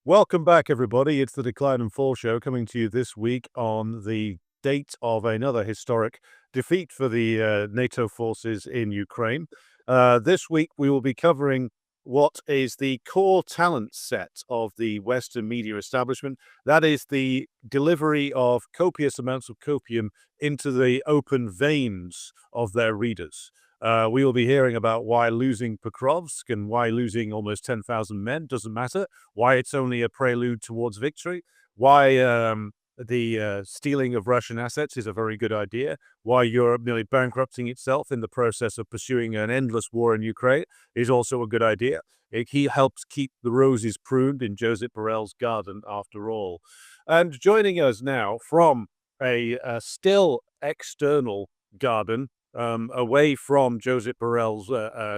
Welcome back, everybody. It's the Decline and Fall Show coming to you this week on the date of another historic defeat for the NATO forces in Ukraine. This week, we will be covering what is the core talent set of the Western media establishment. That is the delivery of copious amounts of copium into the open veins of their readers. We will be hearing about why losing Pokrovsk and why losing almost 10,000 men doesn't matter, why it's only a prelude towards victory, why the stealing of Russian assets is a very good idea, why Europe nearly bankrupting itself in the process of pursuing an endless war in Ukraine is also a good idea. He helps keep the roses pruned in Joseph Borrell's garden, after all. And joining us now from a still external garden, away from Joseph Borrell's,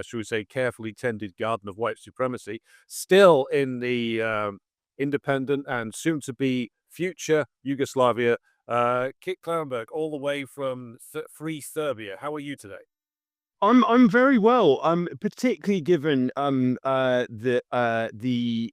should we say, carefully tended garden of white supremacy, still in the independent and soon-to-be future Yugoslavia. Kit Klauenberg, all the way from free Serbia. How are you today? I'm very well. Particularly given the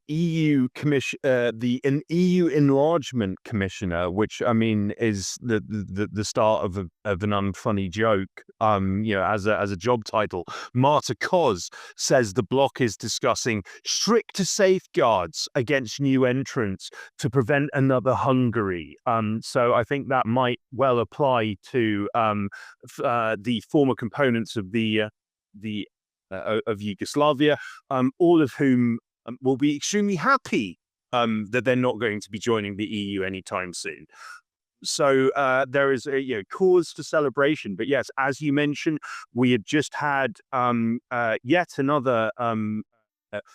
EU commission the an EU enlargement commissioner, which I mean is the start of an unfunny joke. As a job title, Marta Koz says the bloc is discussing stricter safeguards against new entrants to prevent another Hungary. So I think that might well apply to the former components of the of Yugoslavia, all of whom will be extremely happy that they're not going to be joining the EU anytime soon. So there is a cause for celebration. But yes, as you mentioned, we had just had yet another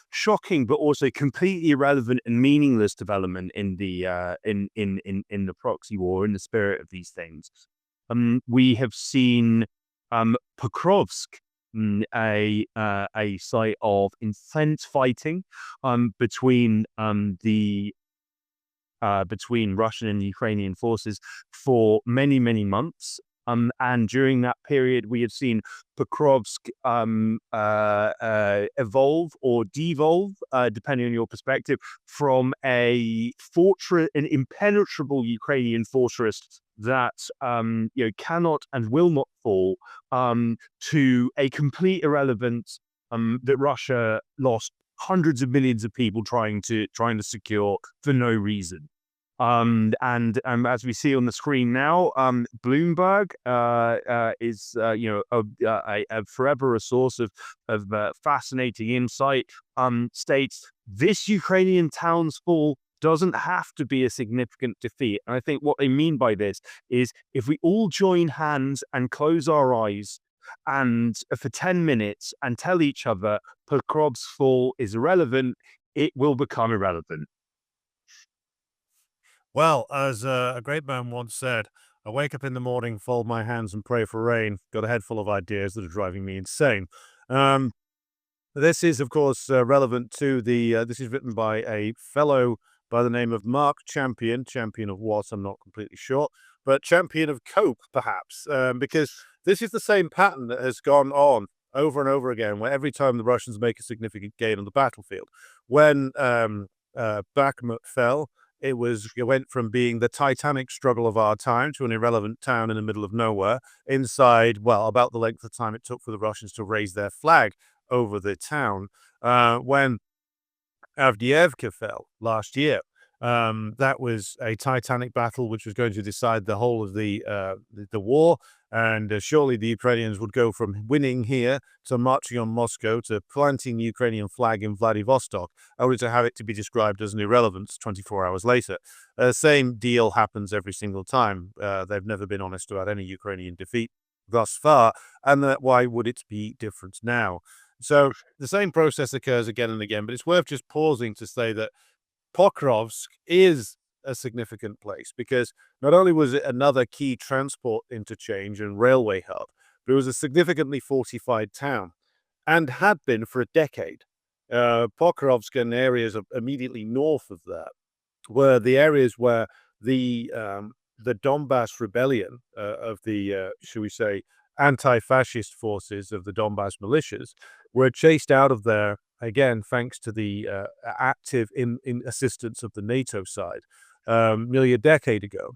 shocking, but also completely irrelevant and meaningless development in the in the proxy war. In the spirit of these things, we have seen Pokrovsk, a site of intense fighting between between Russian and Ukrainian forces for many months. And during that period, we have seen Pokrovsk evolve or devolve, depending on your perspective, from a fortress, an impenetrable Ukrainian fortress that cannot and will not fall, to a complete irrelevance that Russia lost hundreds of millions of people trying to secure for no reason. And as we see on the screen now, Bloomberg is forever a source of fascinating insight. States this Ukrainian town's fall doesn't have to be a significant defeat. And I think what they mean by this is if we all join hands and close our eyes and for 10 minutes and tell each other Pokrov's fall is irrelevant, it will become irrelevant. Well, as a great man once said, I wake up in the morning, fold my hands, and pray for rain. Got a head full of ideas that are driving me insane. Um, this is, of course, relevant to the. This is written by a fellow by the name of Mark Champion. Champion of what? I'm not completely sure, but champion of cope, perhaps, because this is the same pattern that has gone on over and over again, where every time the Russians make a significant gain on the battlefield, when Bakhmut fell, it went from being the titanic struggle of our time to an irrelevant town in the middle of nowhere, inside, well, about the length of time it took for the Russians to raise their flag over the town. When Avdiivka fell last year, that was a titanic battle which was going to decide the whole of the war. And surely the Ukrainians would go from winning here to marching on Moscow to planting the Ukrainian flag in Vladivostok, only to have it to be described as an irrelevance 24 hours later. Same deal happens every single time. They've never been honest about any Ukrainian defeat thus far, and why would it be different now? So the same process occurs again and again, but it's worth just pausing to say that Pokrovsk is a significant place because not only was it another key transport interchange and railway hub, but it was a significantly fortified town and had been for a decade. Pokrovsk and areas immediately north of that were the areas where the Donbass rebellion of the, should we say, anti-fascist forces of the Donbass militias were chased out of there again, thanks to the active in assistance of the NATO side, nearly a decade ago.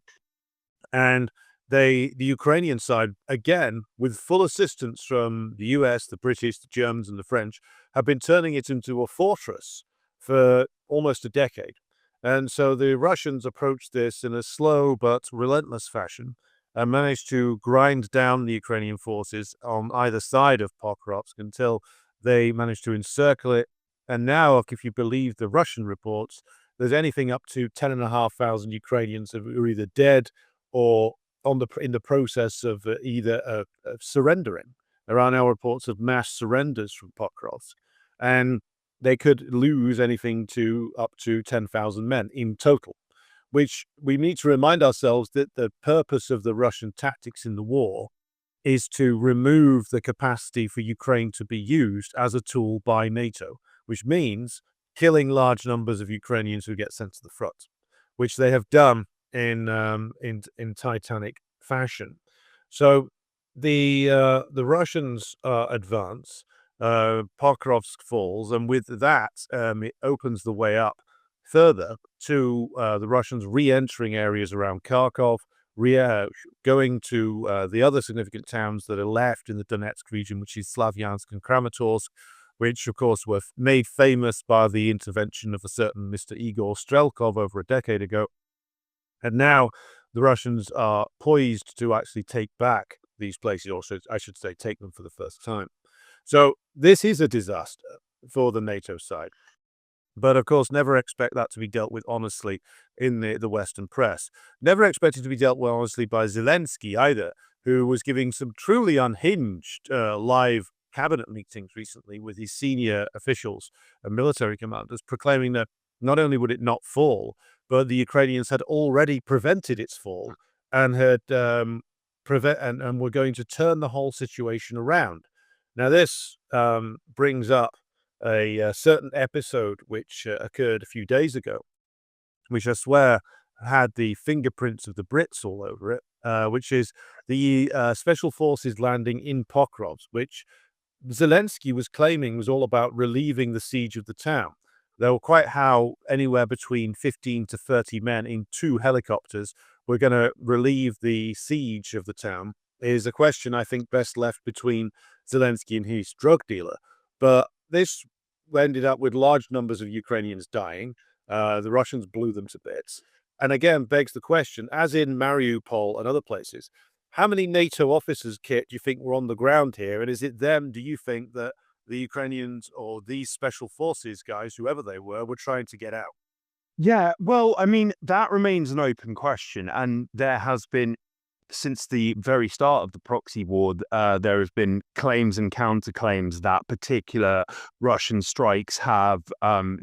And the Ukrainian side, again, with full assistance from the US, the British, the Germans, and the French, have been turning it into a fortress for almost a decade. And so the Russians approached this in a slow but relentless fashion and managed to grind down the Ukrainian forces on either side of Pokrovsk until they managed to encircle it. And now, if you believe the Russian reports, there's anything up to 10,500 Ukrainians who are either dead or in the process of either of surrendering. There are now reports of mass surrenders from Pokrovsk, and they could lose anything to up to 10,000 men in total, which we need to remind ourselves that the purpose of the Russian tactics in the war is to remove the capacity for Ukraine to be used as a tool by NATO, which means killing large numbers of Ukrainians who get sent to the front, which they have done in titanic fashion. So the Russians advance, Pokrovsk falls, and with that, it opens the way up further to the Russians re-entering areas around Kharkov, going to the other significant towns that are left in the Donetsk region, which is Slavyansk and Kramatorsk, which, of course, were made famous by the intervention of a certain Mr. Igor Strelkov over a decade ago. And now the Russians are poised to actually take back these places, or I should say, take them for the first time. So this is a disaster for the NATO side. But of course, never expect that to be dealt with honestly in the Western press. Never expect it to be dealt with honestly by Zelensky either, who was giving some truly unhinged live cabinet meetings recently with his senior officials and military commanders, proclaiming that not only would it not fall, but the Ukrainians had already prevented its fall and had and were going to turn the whole situation around. Now, this brings up a certain episode which occurred a few days ago, which I swear had the fingerprints of the Brits all over it, which is the special forces landing in Pokrovsk, which Zelensky was claiming was all about relieving the siege of the town. There were quite how anywhere between 15 to 30 men in 2 helicopters were going to relieve the siege of the town is a question I think best left between Zelensky and his drug dealer. But this ended up with large numbers of Ukrainians dying. The Russians blew them to bits. And again, begs the question, as in Mariupol and other places, how many NATO officers, Kit, do you think were on the ground here? And is it them, do you think, that the Ukrainians or these special forces guys, whoever they were trying to get out? Yeah, well, I mean, that remains an open question. And there has been, since the very start of the proxy war, there have been claims and counterclaims that particular Russian strikes have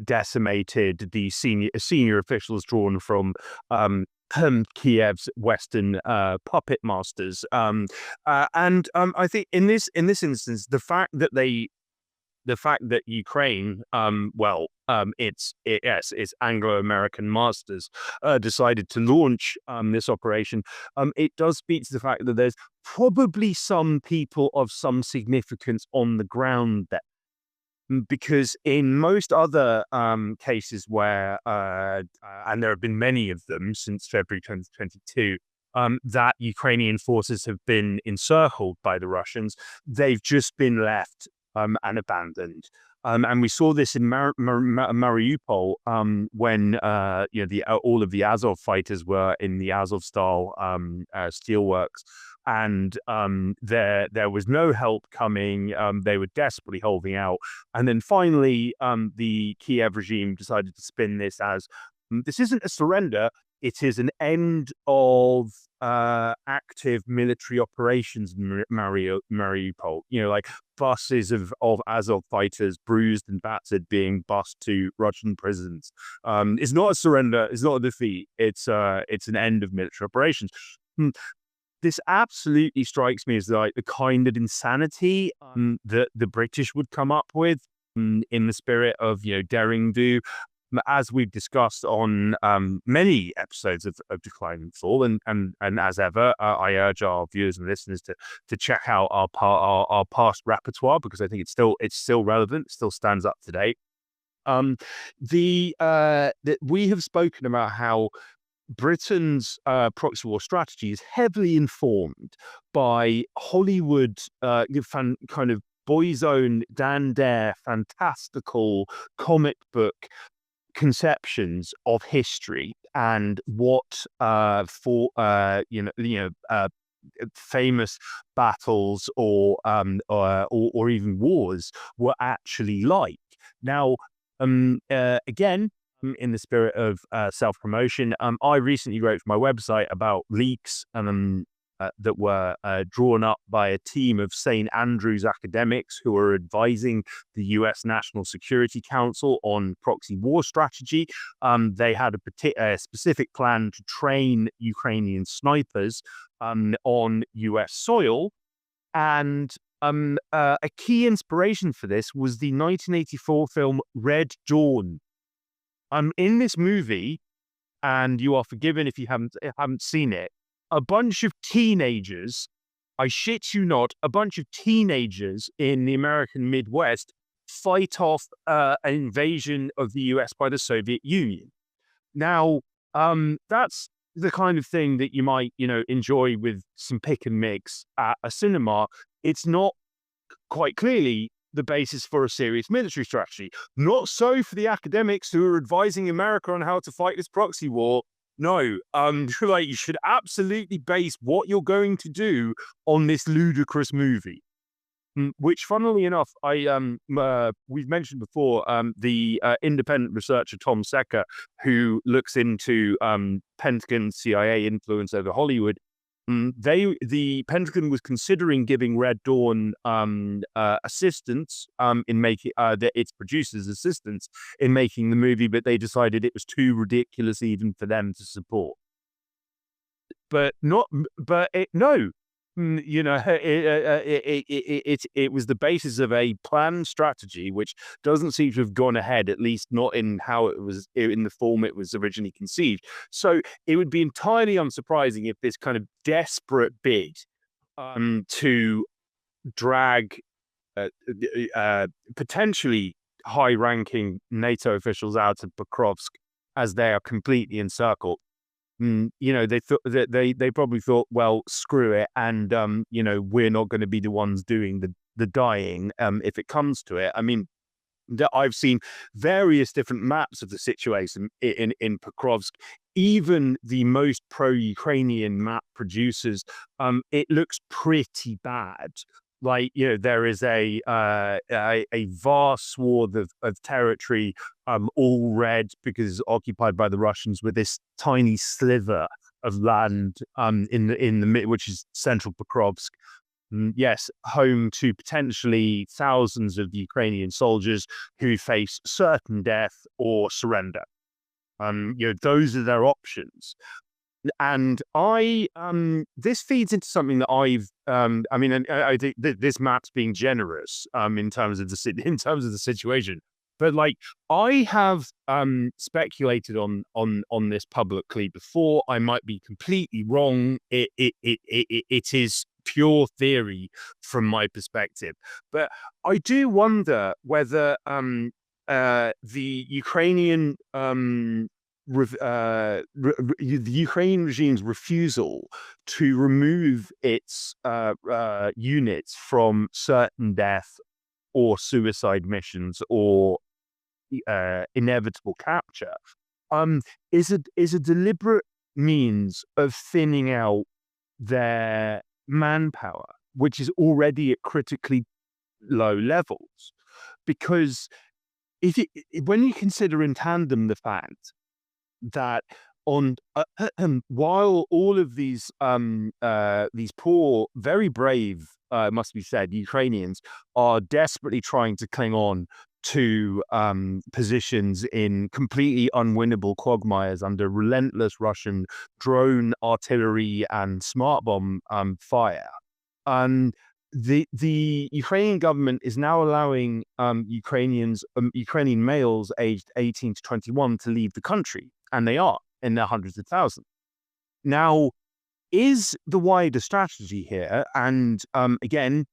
decimated the senior officials drawn from Kiev's Western puppet masters. I think in this instance, the fact that Ukraine, it's Anglo-American masters, decided to launch this operation. It does speak to the fact that there's probably some people of some significance on the ground there. Because in most other cases where, and there have been many of them since February 2022, that Ukrainian forces have been encircled by the Russians, they've just been left and abandoned. And we saw this in Mariupol when all of the Azov fighters were in the Azovstal steelworks, and there was no help coming. They were desperately holding out, and then finally, the Kiev regime decided to spin this as this isn't a surrender. It is an end of active military operations in Mariupol. Like buses of Azov fighters, bruised and battered, being bussed to Russian prisons. It's not a surrender. It's not a defeat. It's an end of military operations. This absolutely strikes me as like the kind of insanity that the British would come up with in the spirit of daring do. as we've discussed on many episodes of Decline and Fall, and as ever, I urge our viewers and listeners to check out our past repertoire, because I think it's still relevant, still stands up to date. That we have spoken about how Britain's proxy war strategy is heavily informed by Hollywood kind of boy's own Dan Dare fantastical comic book conceptions of history and what famous battles or even wars were actually like. Now, again, in the spirit of self-promotion, I recently wrote for my website about leaks that were drawn up by a team of St. Andrews academics who are advising the US National Security Council on proxy war strategy. They had a specific plan to train Ukrainian snipers on US soil. And a key inspiration for this was the 1984 film Red Dawn. In this movie, and you are forgiven if you haven't seen it, a bunch of teenagers, I shit you not, a bunch of teenagers in the American Midwest fight off an invasion of the US by the Soviet Union. Now, that's the kind of thing that you might, enjoy with some pick and mix at a cinema. It's not quite clearly the basis for a serious military strategy. Not so for the academics who are advising America on how to fight this proxy war. No, you should absolutely base what you're going to do on this ludicrous movie. Which, funnily enough, we've mentioned before, the independent researcher Tom Secker, who looks into Pentagon CIA influence over Hollywood. The Pentagon was considering giving Red Dawn assistance in making its producers assistance in making the movie, but they decided it was too ridiculous even for them to support. It was the basis of a planned strategy which doesn't seem to have gone ahead, at least not in how it was, in the form it was originally conceived. So it would be entirely unsurprising if this kind of desperate bid to drag potentially high-ranking NATO officials out of Pokrovsk as they are completely encircled. They thought that they probably thought, well, screw it, and we're not going to be the ones doing the dying if it comes to it. I mean, I've seen various different maps of the situation in Pokrovsk. Even the most pro-Ukrainian map producers, it looks pretty bad. There is a vast swath of territory, all red because it's occupied by the Russians, with this tiny sliver of land in the mid, which is central Pokrovsk. Yes, home to potentially thousands of Ukrainian soldiers who face certain death or surrender. Those are their options. And this feeds into something that I think this map's being generous in terms of the situation. But I have speculated on this publicly before. I might be completely wrong. It is pure theory from my perspective, but I do wonder whether the Ukrainian the Ukrainian regime's refusal to remove its units from certain death or suicide missions or inevitable capture is a deliberate means of thinning out their manpower, which is already at critically low levels. Because when you consider in tandem the fact that while all of these poor, very brave, must be said, Ukrainians are desperately trying to cling on to positions in completely unwinnable quagmires under relentless Russian drone, artillery, and smart bomb fire. the Ukrainian government is now allowing Ukrainian males aged 18 to 21 to leave the country, and they are in their hundreds of thousands. Now, is the wider strategy here, and again,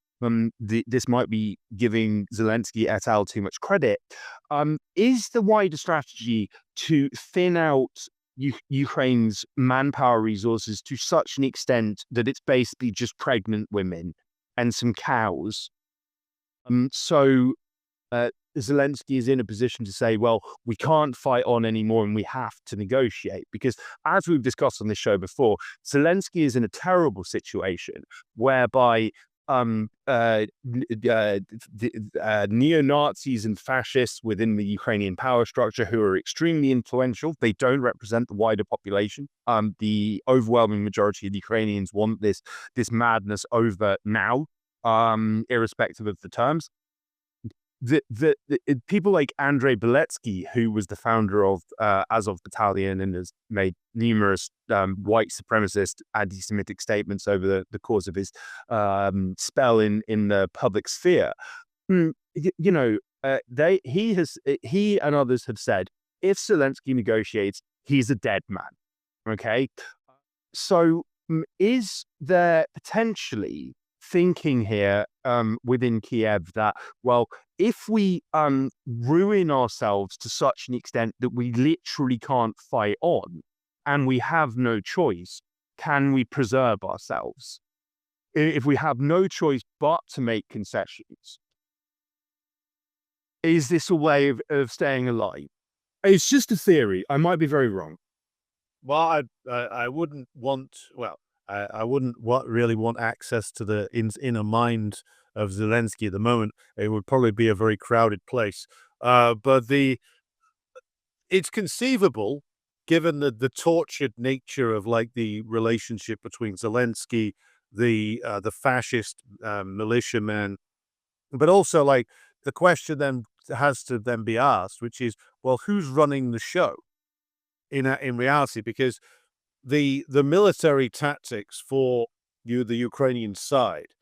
this might be giving Zelensky et al. Too much credit, is the wider strategy to thin out Ukraine's manpower resources to such an extent that it's basically just pregnant women and some cows? So Zelensky is in a position to say, well, we can't fight on anymore and we have to negotiate. Because as we've discussed on this show before, Zelensky is in a terrible situation whereby neo-Nazis and fascists within the Ukrainian power structure, who are extremely influential, they don't represent the wider population. The overwhelming majority of the Ukrainians want this madness over now, irrespective of the terms. The people like Andrei Beletsky, who was the founder of Azov Battalion and has made numerous white supremacist anti-Semitic statements over the course of his spell in the public sphere, he and others have said, if Zelensky negotiates, he's a dead man. Okay, so is there potentially thinking here within Kiev that, well, if we ruin ourselves to such an extent that we literally can't fight on and we have no choice, can we preserve ourselves? If we have no choice but to make concessions, is this a way of staying alive? It's just a theory. I might be very wrong. Well, I wouldn't want. Well, I wouldn't really want access to the inner mind of Zelensky at the moment. It would probably be a very crowded place. But it's conceivable, given the tortured nature of like the relationship between Zelensky, the fascist militiamen, but also like the question then has to then be asked, which is, well, who's running the show in reality? Because the military tactics for the Ukrainian side,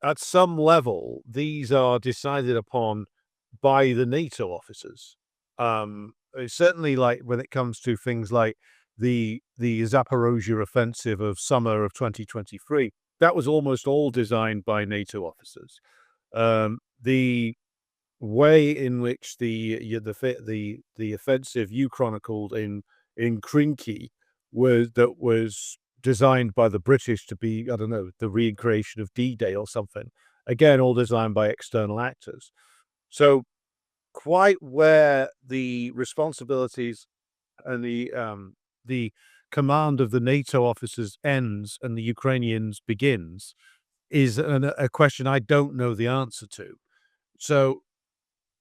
at some level, these are decided upon by the NATO officers. Certainly, like when it comes to things like the Zaporozhye offensive of summer of 2023, that was almost all designed by NATO officers. The way in which the offensive you chronicled in Krinky was designed by the British to be, I don't know, the recreation of D-Day or something. Again, all designed by external actors. So quite where the responsibilities and the command of the NATO officers ends and the Ukrainians begins is a question I don't know the answer to. So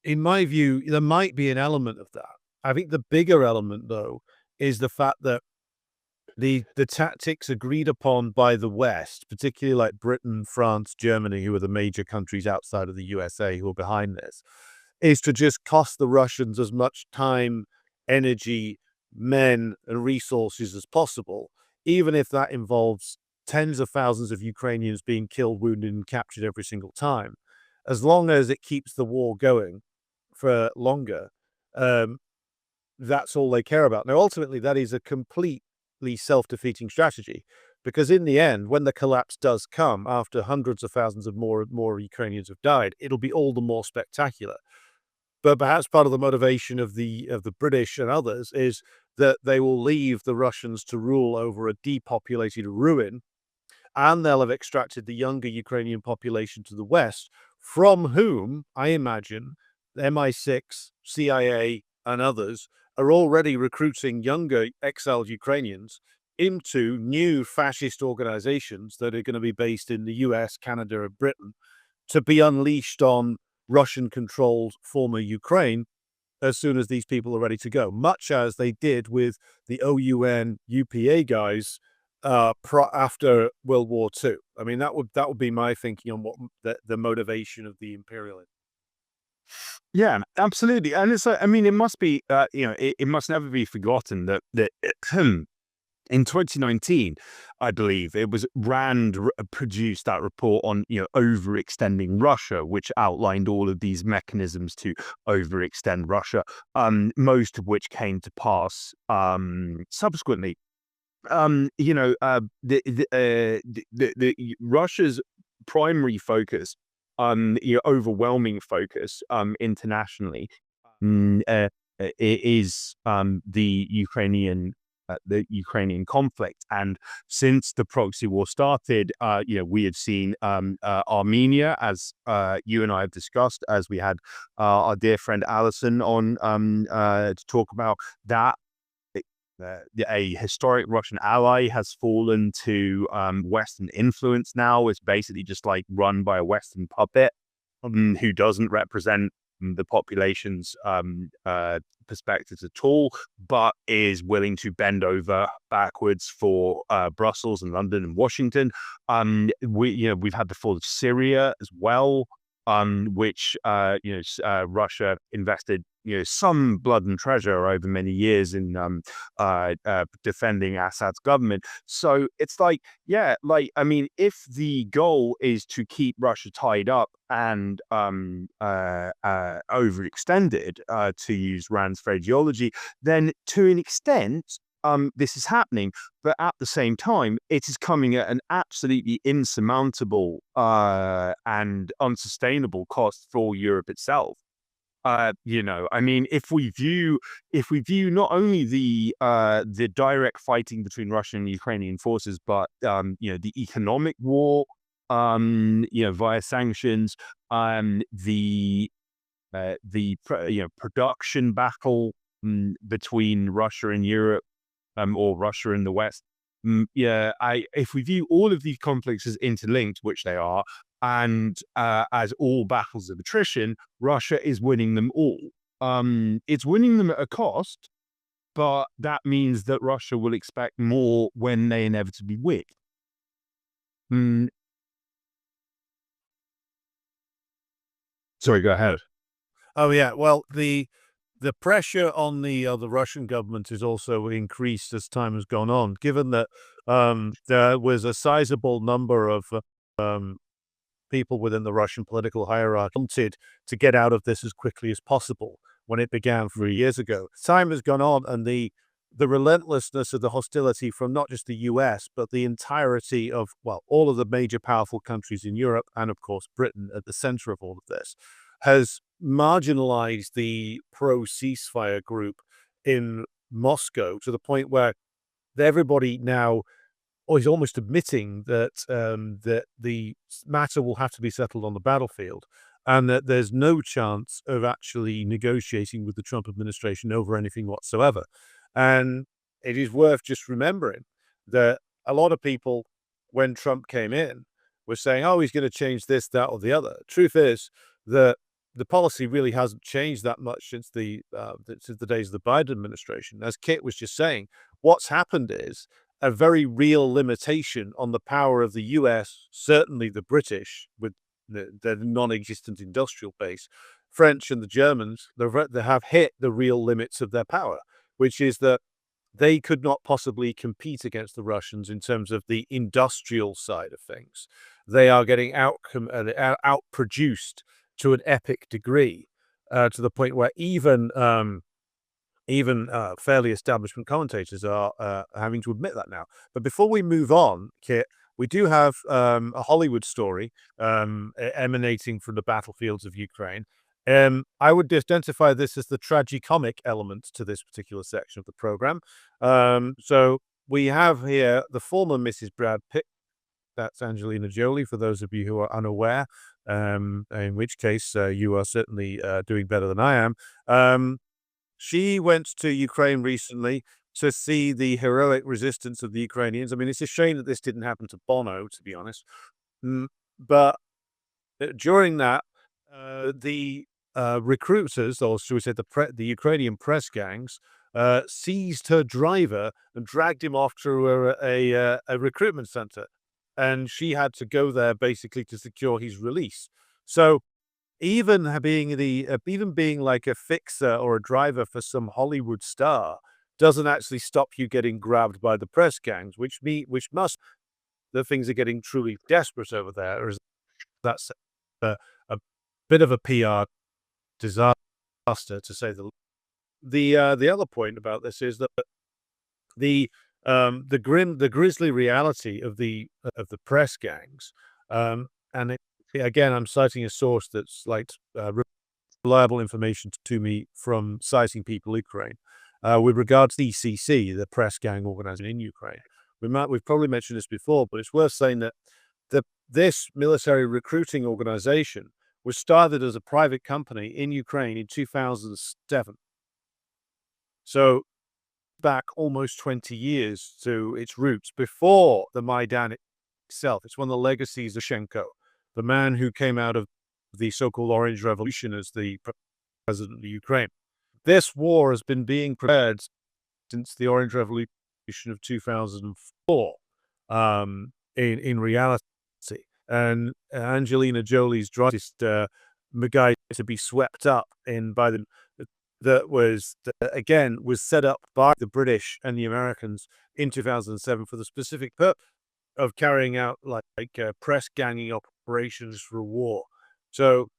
in my view, there might be an element of that. I think the bigger element, though, is the fact that the tactics agreed upon by the West, particularly like Britain, France, Germany, who are the major countries outside of the USA who are behind this, is to just cost the Russians as much time, energy, men, and resources as possible, even if that involves tens of thousands of Ukrainians being killed, wounded, and captured every single time. As long as it keeps the war going for longer, that's all they care about. Now, ultimately, that is a completely self-defeating strategy, because in the end, when the collapse does come, after hundreds of thousands of more Ukrainians have died, it'll be all the more spectacular. But perhaps part of the motivation of the British and others is that they will leave the Russians to rule over a depopulated ruin, and they'll have extracted the younger Ukrainian population to the West, from whom, I imagine, MI6, CIA, and others are already recruiting younger exiled Ukrainians into new fascist organizations that are going to be based in the US, Canada, and Britain, to be unleashed on Russian-controlled former Ukraine as soon as these people are ready to go, much as they did with the OUN UPA guys after World War II. I mean, that would be my thinking on what the motivation of the imperialism. Yeah, absolutely. And it's, I mean, it must be, it must never be forgotten that in 2019, I believe it was Rand produced that report on, overextending Russia, which outlined all of these mechanisms to overextend Russia, most of which came to pass subsequently. Russia's primary focus, overwhelming focus, internationally, is the Ukrainian conflict. And since the proxy war started, we have seen Armenia, as you and I have discussed, as we had our dear friend Alison on to talk about that. A historic Russian ally has fallen to Western influence now. It's basically just like run by a Western puppet who doesn't represent the population's perspectives at all, but is willing to bend over backwards for Brussels and London and Washington. We've had the fall of Syria as well, which Russia invested some blood and treasure over many years in defending Assad's government. So it's like, if the goal is to keep Russia tied up and overextended, to use Rand's phraseology, then to an extent, this is happening, but at the same time, it is coming at an absolutely insurmountable and unsustainable cost for Europe itself. If we view not only the direct fighting between Russian and Ukrainian forces, but the economic war, via sanctions, the production battle between Russia and Europe, or Russia and the West. If we view all of these conflicts as interlinked, which they are, and as all battles of attrition, Russia is winning them all. It's winning them at a cost, but that means that Russia will expect more when they inevitably win. Sorry, go ahead. Oh yeah, well the pressure on the Russian government is also increased as time has gone on, given that there was a sizable number of people within the Russian political hierarchy wanted to get out of this as quickly as possible when it began 3 years ago. Time has gone on, and the relentlessness of the hostility from not just the US, but the entirety of, all of the major powerful countries in Europe, and of course Britain at the center of all of this, has marginalized the pro-ceasefire group in Moscow to the point where everybody now is almost admitting that that the matter will have to be settled on the battlefield, and that there's no chance of actually negotiating with the Trump administration over anything whatsoever. And it is worth just remembering that a lot of people, when Trump came in, were saying, "Oh, he's going to change this, that, or the other." Truth is that the policy really hasn't changed that much since the days of the Biden administration. As Kit was just saying, what's happened is a very real limitation on the power of the US, certainly the British, with their non-existent industrial base. French and the Germans, they have hit the real limits of their power, which is that they could not possibly compete against the Russians in terms of the industrial side of things. They are getting outproduced to an epic degree, to the point where even fairly establishment commentators are having to admit that now. But before we move on, Kit, we do have a Hollywood story emanating from the battlefields of Ukraine. I would identify this as the tragicomic element to this particular section of the program. So we have here the former Mrs. Brad Pitt. That's Angelina Jolie, for those of you who are unaware, in which case you are certainly doing better than I am. She went to Ukraine recently to see the heroic resistance of the Ukrainians. I mean, it's a shame that this didn't happen to Bono, to be honest. But during that, the recruiters, or should we say the Ukrainian press gangs, seized her driver and dragged him off to a recruitment center. And she had to go there basically to secure his release. So even being like a fixer or a driver for some Hollywood star doesn't actually stop you getting grabbed by the press gangs, which must the things are getting truly desperate over there, or is that's a bit of a PR disaster, to say the other point about this is that the grisly reality of the press gangs, and again, I'm citing a source that's like reliable information to me from citing people in Ukraine, with regards to ECC, the press gang organization in Ukraine. We've probably mentioned this before, but it's worth saying that this military recruiting organization was started as a private company in Ukraine in 2007. So back almost 20 years to its roots before the Maidan itself. It's one of the legacies of Yushchenko, the man who came out of the so-called Orange Revolution as the president of Ukraine. This war has been being prepared since the Orange Revolution of 2004, in reality. And Angelina Jolie's drivest MacGyver to be swept up in by the again was set up by the British and the Americans in 2007 for the specific purpose of carrying out like press ganging operations for war. So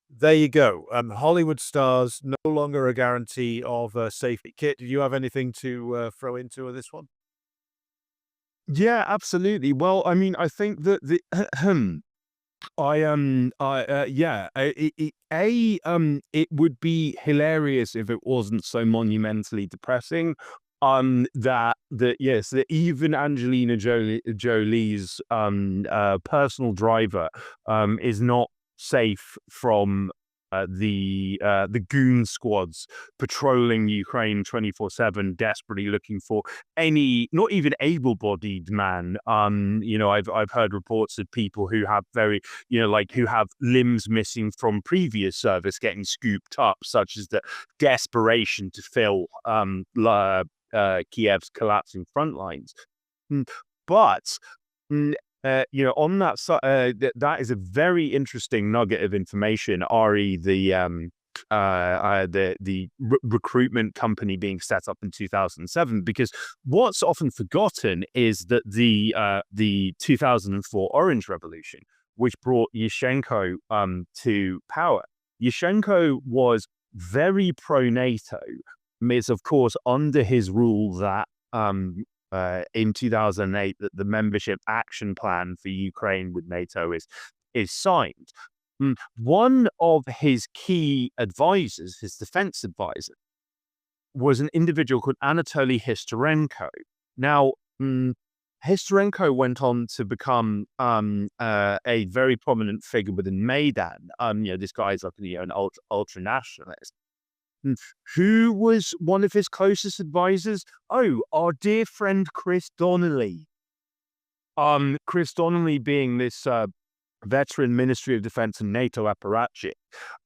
there you go. Hollywood stars no longer a guarantee of safety. Kit, do you have anything to throw into this one? Yeah, absolutely. Well, I mean, I think that the it would be hilarious if it wasn't so monumentally depressing. That even Angelina Jolie's personal driver is not safe from the goon squads patrolling Ukraine 24/7, desperately looking for any, not even able-bodied man. I've heard reports of people who have who have limbs missing from previous service getting scooped up, such as the desperation to fill Kiev's collapsing front lines. But on that side, that is a very interesting nugget of information. The recruitment company being set up in 2007, because what's often forgotten is that the 2004 Orange Revolution, which brought Yushchenko to power. Yushchenko was very pro-NATO. It's of course under his rule that in 2008 that the membership action plan for Ukraine with NATO is signed. One of his key advisors, his defense advisor, was an individual called Anatoly Historenko. Now, Historenko went on to become a very prominent figure within Maidan. This guy is like an ultra nationalist. Who was one of his closest advisors? Oh, our dear friend Chris Donnelly. Chris Donnelly being this veteran Ministry of Defense and NATO apparatchik.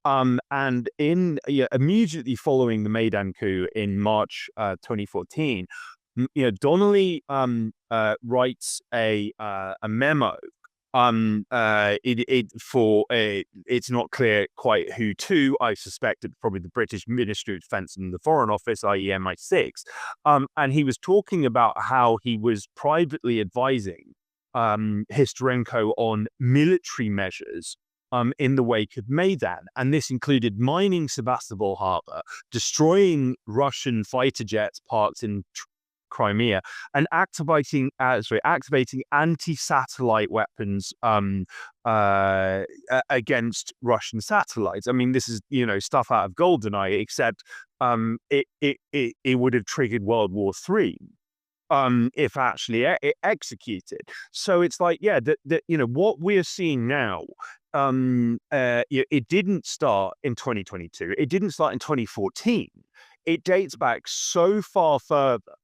And immediately following the Maidan coup in March 2014, Donnelly writes a memo. It's not clear quite who to. I suspect it's probably the British Ministry of Defense and the Foreign Office, i.e. MI6. And he was talking about how he was privately advising Historenko on military measures in the wake of Maidan. And this included mining Sebastopol harbor, destroying Russian fighter jets parked in Crimea, and activating anti-satellite weapons against Russian satellites. I mean, this is stuff out of GoldenEye, except it would have triggered World War III if actually executed. So it's like, what we're seeing now. It didn't start in 2022. It didn't start in 2014. It dates back so far further.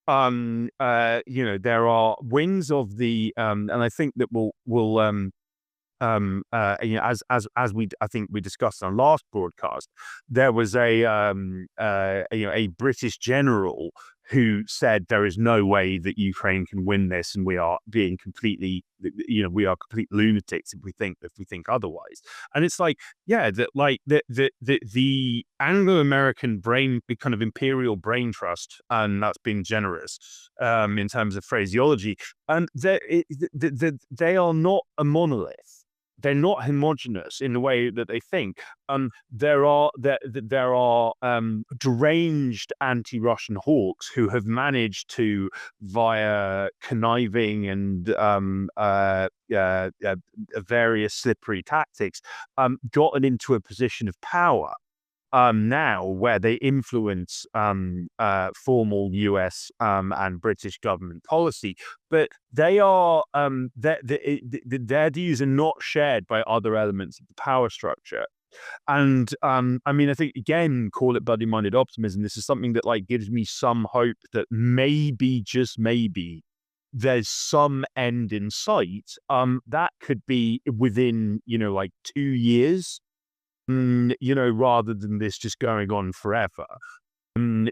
There are wings of the and I think that as I think we discussed on last broadcast, there was a British general who said there is no way that Ukraine can win this, and we are being completely, we are complete lunatics if we think otherwise. And it's like, yeah, that like the Anglo-American brain, kind of imperial brain trust, and that's been generous in terms of phraseology, and they are not a monolith. They're not homogenous in the way that they think. There are deranged anti-Russian hawks who have managed to, via conniving and various slippery tactics, gotten into a position of power now where they influence formal US and British government policy, but they are their views are not shared by other elements of the power structure. And I mean, I think, again, call it bloody-minded optimism. This is something that like gives me some hope that maybe, just maybe, there's some end in sight. That could be within, like 2 years. Rather than this just going on forever. I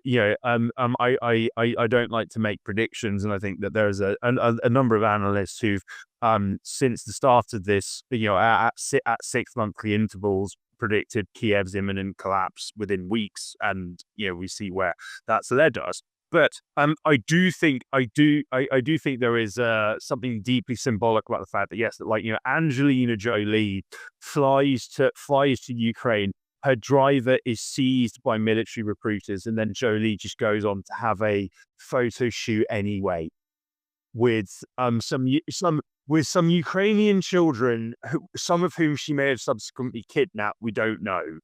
don't like to make predictions, and I think that there's a number of analysts who've, since the start of this, at 6 monthly intervals, predicted Kiev's imminent collapse within weeks, and we see where that's led us. But I do think there is something deeply symbolic about the fact that, yes, that Angelina Jolie flies to Ukraine. Her driver is seized by military recruiters, and then Jolie just goes on to have a photo shoot anyway with some Ukrainian children, some of whom she may have subsequently kidnapped. We don't know.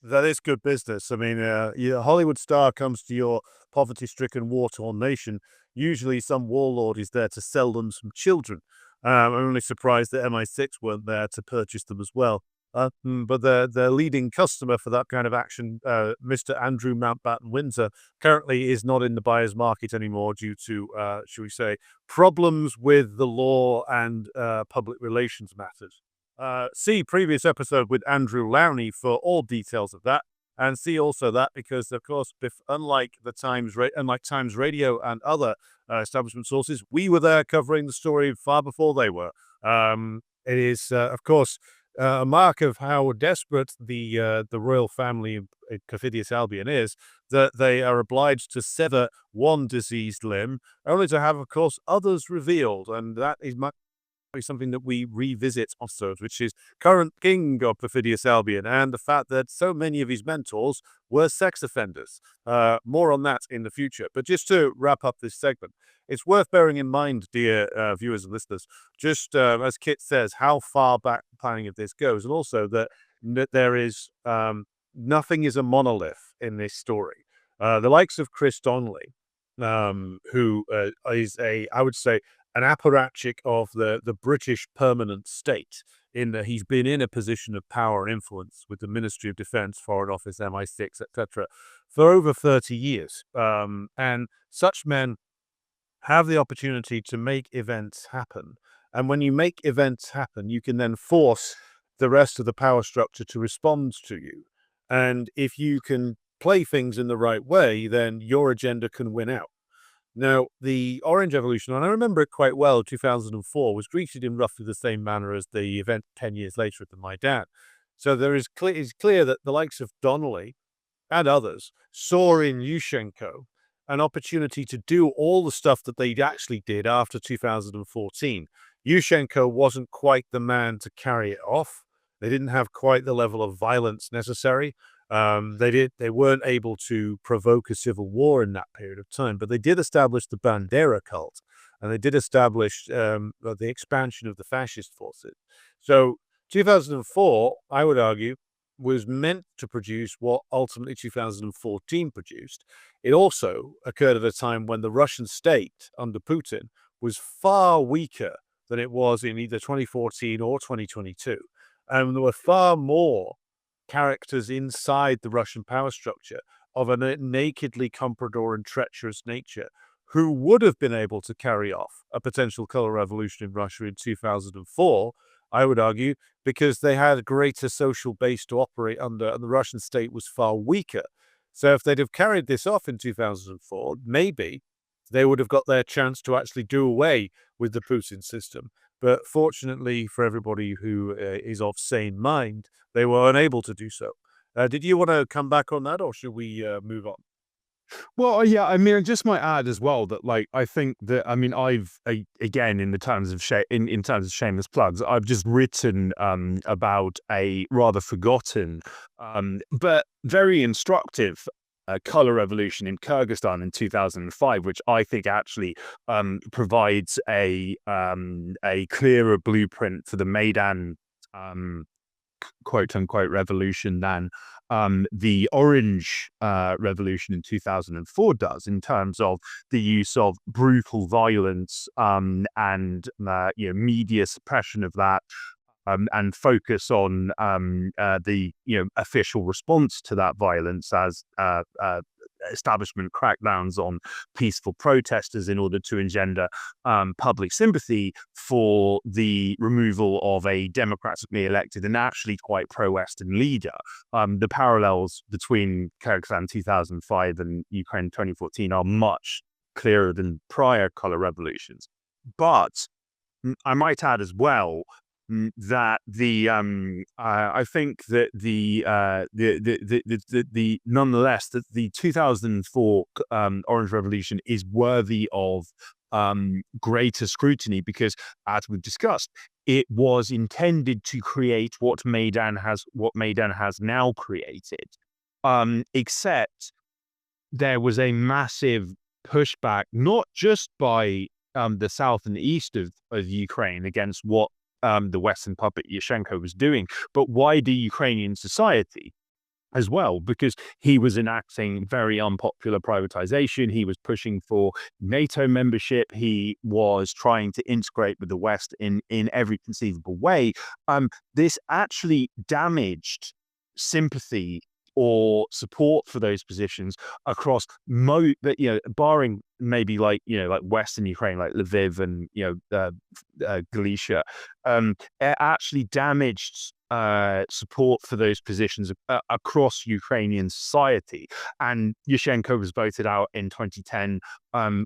That is good business. I mean, a Hollywood star comes to your poverty-stricken, war-torn nation. Usually some warlord is there to sell them some children. I'm only surprised that MI6 weren't there to purchase them as well. But the leading customer for that kind of action, Mr. Andrew Mountbatten Windsor, currently is not in the buyer's market anymore due to, shall we say, problems with the law and public relations matters. See previous episode with Andrew Lowney for all details of that, and see also that because, of course, unlike Times Radio and other establishment sources, we were there covering the story far before they were. It is, of course, a mark of how desperate the royal family in Perfidious Albion is, that they are obliged to sever one diseased limb, only to have, of course, others revealed, and that is something that we revisit also, which is current king of Perfidious Albion and the fact that so many of his mentors were sex offenders. More on that in the future. But just to wrap up this segment, it's worth bearing in mind, dear viewers and listeners, just as Kit says, how far back the planning of this goes, and also that there is nothing is a monolith in this story. The likes of Chris Donnelly, who is I would say, an apparatchik of the British permanent state, in that he's been in a position of power and influence with the Ministry of Defense, Foreign Office, MI6, etc., for over 30 years. And such men have the opportunity to make events happen. And when you make events happen, you can then force the rest of the power structure to respond to you. And if you can play things in the right way, then your agenda can win out. Now, the Orange Revolution, and I remember it quite well, 2004, was greeted in roughly the same manner as the event 10 years later at the Maidan. So it's clear that the likes of Donnelly and others saw in Yushchenko an opportunity to do all the stuff that they actually did after 2014. Yushchenko wasn't quite the man to carry it off. They didn't have quite the level of violence necessary. They weren't able to provoke a civil war in that period of time, but they did establish the Bandera cult, and they did establish the expansion of the fascist forces. So 2004, I would argue, was meant to produce what ultimately 2014 produced. It also occurred at a time when the Russian state under Putin was far weaker than it was in either 2014 or 2022. And there were far more characters inside the Russian power structure of a nakedly comprador and treacherous nature who would have been able to carry off a potential color revolution in Russia in 2004, I would argue, because they had a greater social base to operate under, and the Russian state was far weaker. So if they'd have carried this off in 2004, maybe they would have got their chance to actually do away with the Putin system. But fortunately for everybody who is of sane mind, they were unable to do so. Did you want to come back on that, or should we move on? Well, yeah, I mean, I just might add as well that, like, I think that, I mean, again, in the terms of in terms of shameless plugs, I've just written about a rather forgotten, but very instructive color revolution in Kyrgyzstan in 2005, which I think actually provides a clearer blueprint for the Maidan quote unquote revolution than the Orange Revolution in 2004 does, in terms of the use of brutal violence and media suppression of that. And focus on the official response to that violence as establishment crackdowns on peaceful protesters in order to engender public sympathy for the removal of a democratically elected and actually quite pro-Western leader. The parallels between Kyrgyzstan 2005 and Ukraine 2014 are much clearer than prior color revolutions. But I might add as well that I think that the nonetheless that the 2004 Orange Revolution is worthy of greater scrutiny, because, as we've discussed, it was intended to create what Maidan has now created, except there was a massive pushback, not just by the south and east of Ukraine against what the Western puppet Yushchenko was doing, but wider Ukrainian society as well, because he was enacting very unpopular privatization. He was pushing for NATO membership. He was trying to integrate with the West in every conceivable way. This actually damaged sympathy or support for those positions across barring maybe like Western Ukraine, like Lviv and Galicia. It actually damaged support for those positions across Ukrainian society. And Yushchenko was voted out in 2010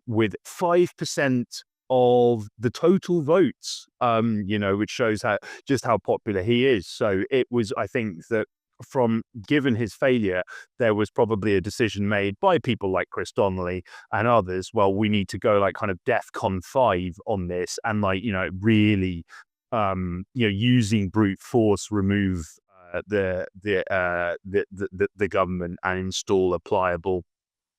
with 5% of the total votes, which shows how popular he is. So it was, I think, that given his failure, there was probably a decision made by people like Chris Donnelly and others. Well, we need to go like kind of DEFCON 5 on this, and really, using brute force, remove the government and install a pliable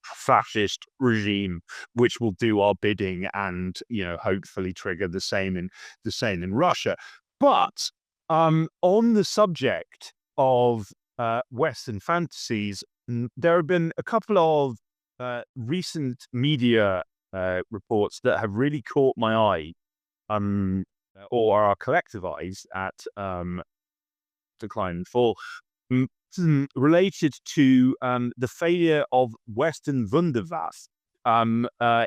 fascist regime which will do our bidding and hopefully trigger the same in Russia. But on the subject of Western fantasies, there have been a couple of recent media reports that have really caught my eye, or our collective eyes at Decline and Fall, related to the failure of Western Wunderwaffe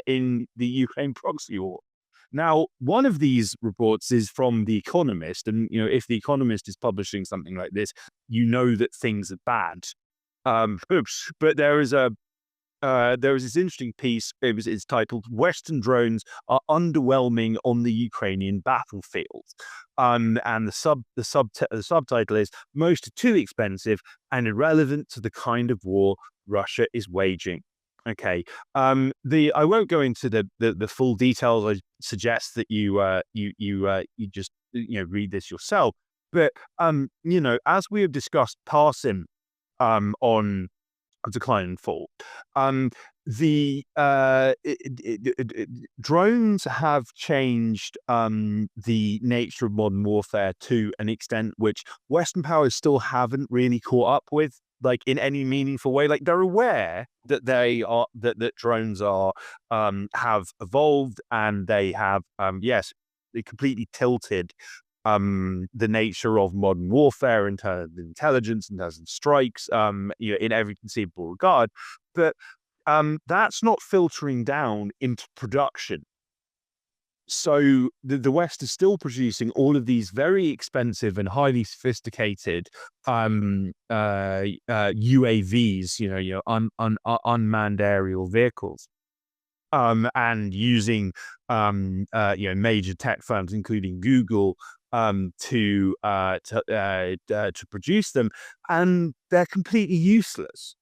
in the Ukraine proxy war. Now, one of these reports is from The Economist, and if The Economist is publishing something like this, that things are bad. But there is this interesting piece. It's titled "Western Drones Are Underwhelming on the Ukrainian Battlefield," and the subtitle is "Most are too expensive and irrelevant to the kind of war Russia is waging." Okay. I won't go into the full details. I suggest that you just read this yourself. But as we have discussed passing on Decline and Fall, the drones have changed the nature of modern warfare to an extent which Western powers still haven't really caught up with, like in any meaningful way. Like, they're aware that that drones have evolved, and they have they completely tilted the nature of modern warfare in terms of intelligence, in terms of strikes, in every conceivable regard. But that's not filtering down into production. So the West is still producing all of these very expensive and highly sophisticated UAVs, unmanned aerial vehicles, and using major tech firms, including Google, to produce them, and they're completely useless.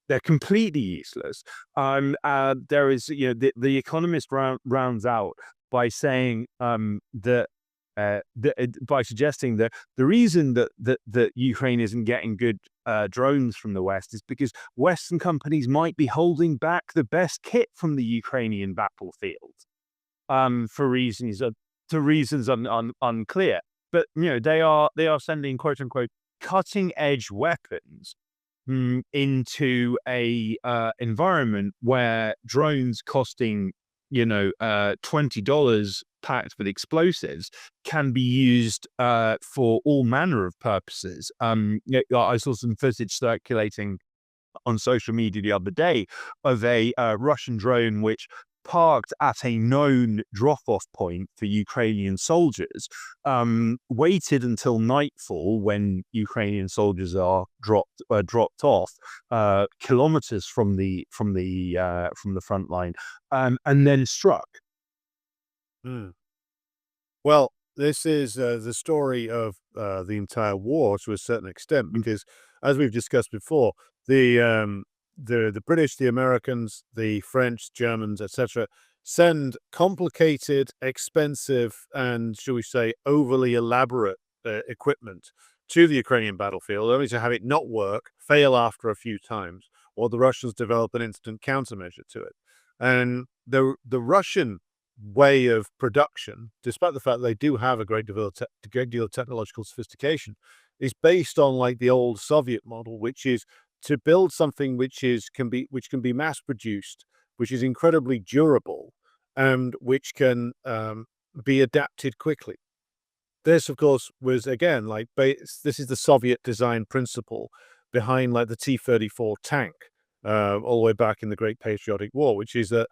They're completely useless. There is, the Economist rounds out by saying by suggesting that the reason that Ukraine isn't getting good drones from the West is because Western companies might be holding back the best kit from the Ukrainian battlefield, for reasons unclear. But they are sending, quote unquote, cutting edge weapons into a environment where drones costing $20 packed with explosives can be used for all manner of purposes. I saw some footage circulating on social media the other day of a Russian drone which parked at a known drop-off point for Ukrainian soldiers, waited until nightfall when Ukrainian soldiers are dropped off kilometers from the front line, and then struck. Mm. Well, this is the story of the entire war to a certain extent, because, as we've discussed before, the British, the Americans, the French, Germans, etc., send complicated, expensive, and, shall we say, overly elaborate equipment to the Ukrainian battlefield, only to have it not work, fail after a few times, or the Russians develop an instant countermeasure to it. And the Russian way of production, despite the fact that they do have a great deal of technological sophistication, is based on like the old Soviet model, which is to build something which can be mass produced, which is incredibly durable, and which can be adapted quickly. This, of course, was again this is the Soviet design principle behind like the T-34 tank, all the way back in the Great Patriotic War, which is that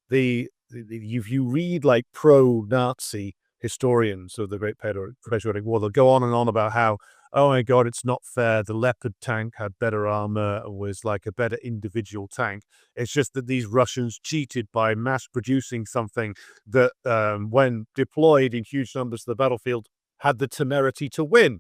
if you read like pro-Nazi historians of the Great Patriotic War, they'll go on and on about how, oh my God, it's not fair. The Leopard tank had better armor and was like a better individual tank. It's just that these Russians cheated by mass producing something that, when deployed in huge numbers to the battlefield, had the temerity to win.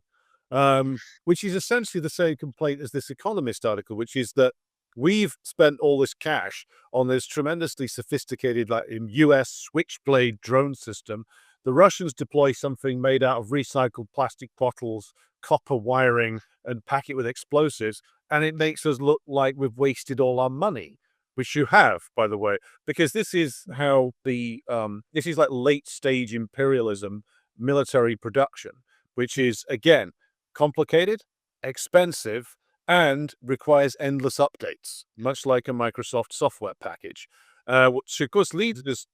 Which is essentially the same complaint as this Economist article, which is that we've spent all this cash on this tremendously sophisticated, like US Switchblade drone system. The Russians deploy something made out of recycled plastic bottles, copper wiring, and pack it with explosives, and it makes us look like we've wasted all our money, which you have, by the way, because this is how this is like late stage imperialism military production, which is again complicated, expensive, and requires endless updates, much like a Microsoft software package, which of course leads us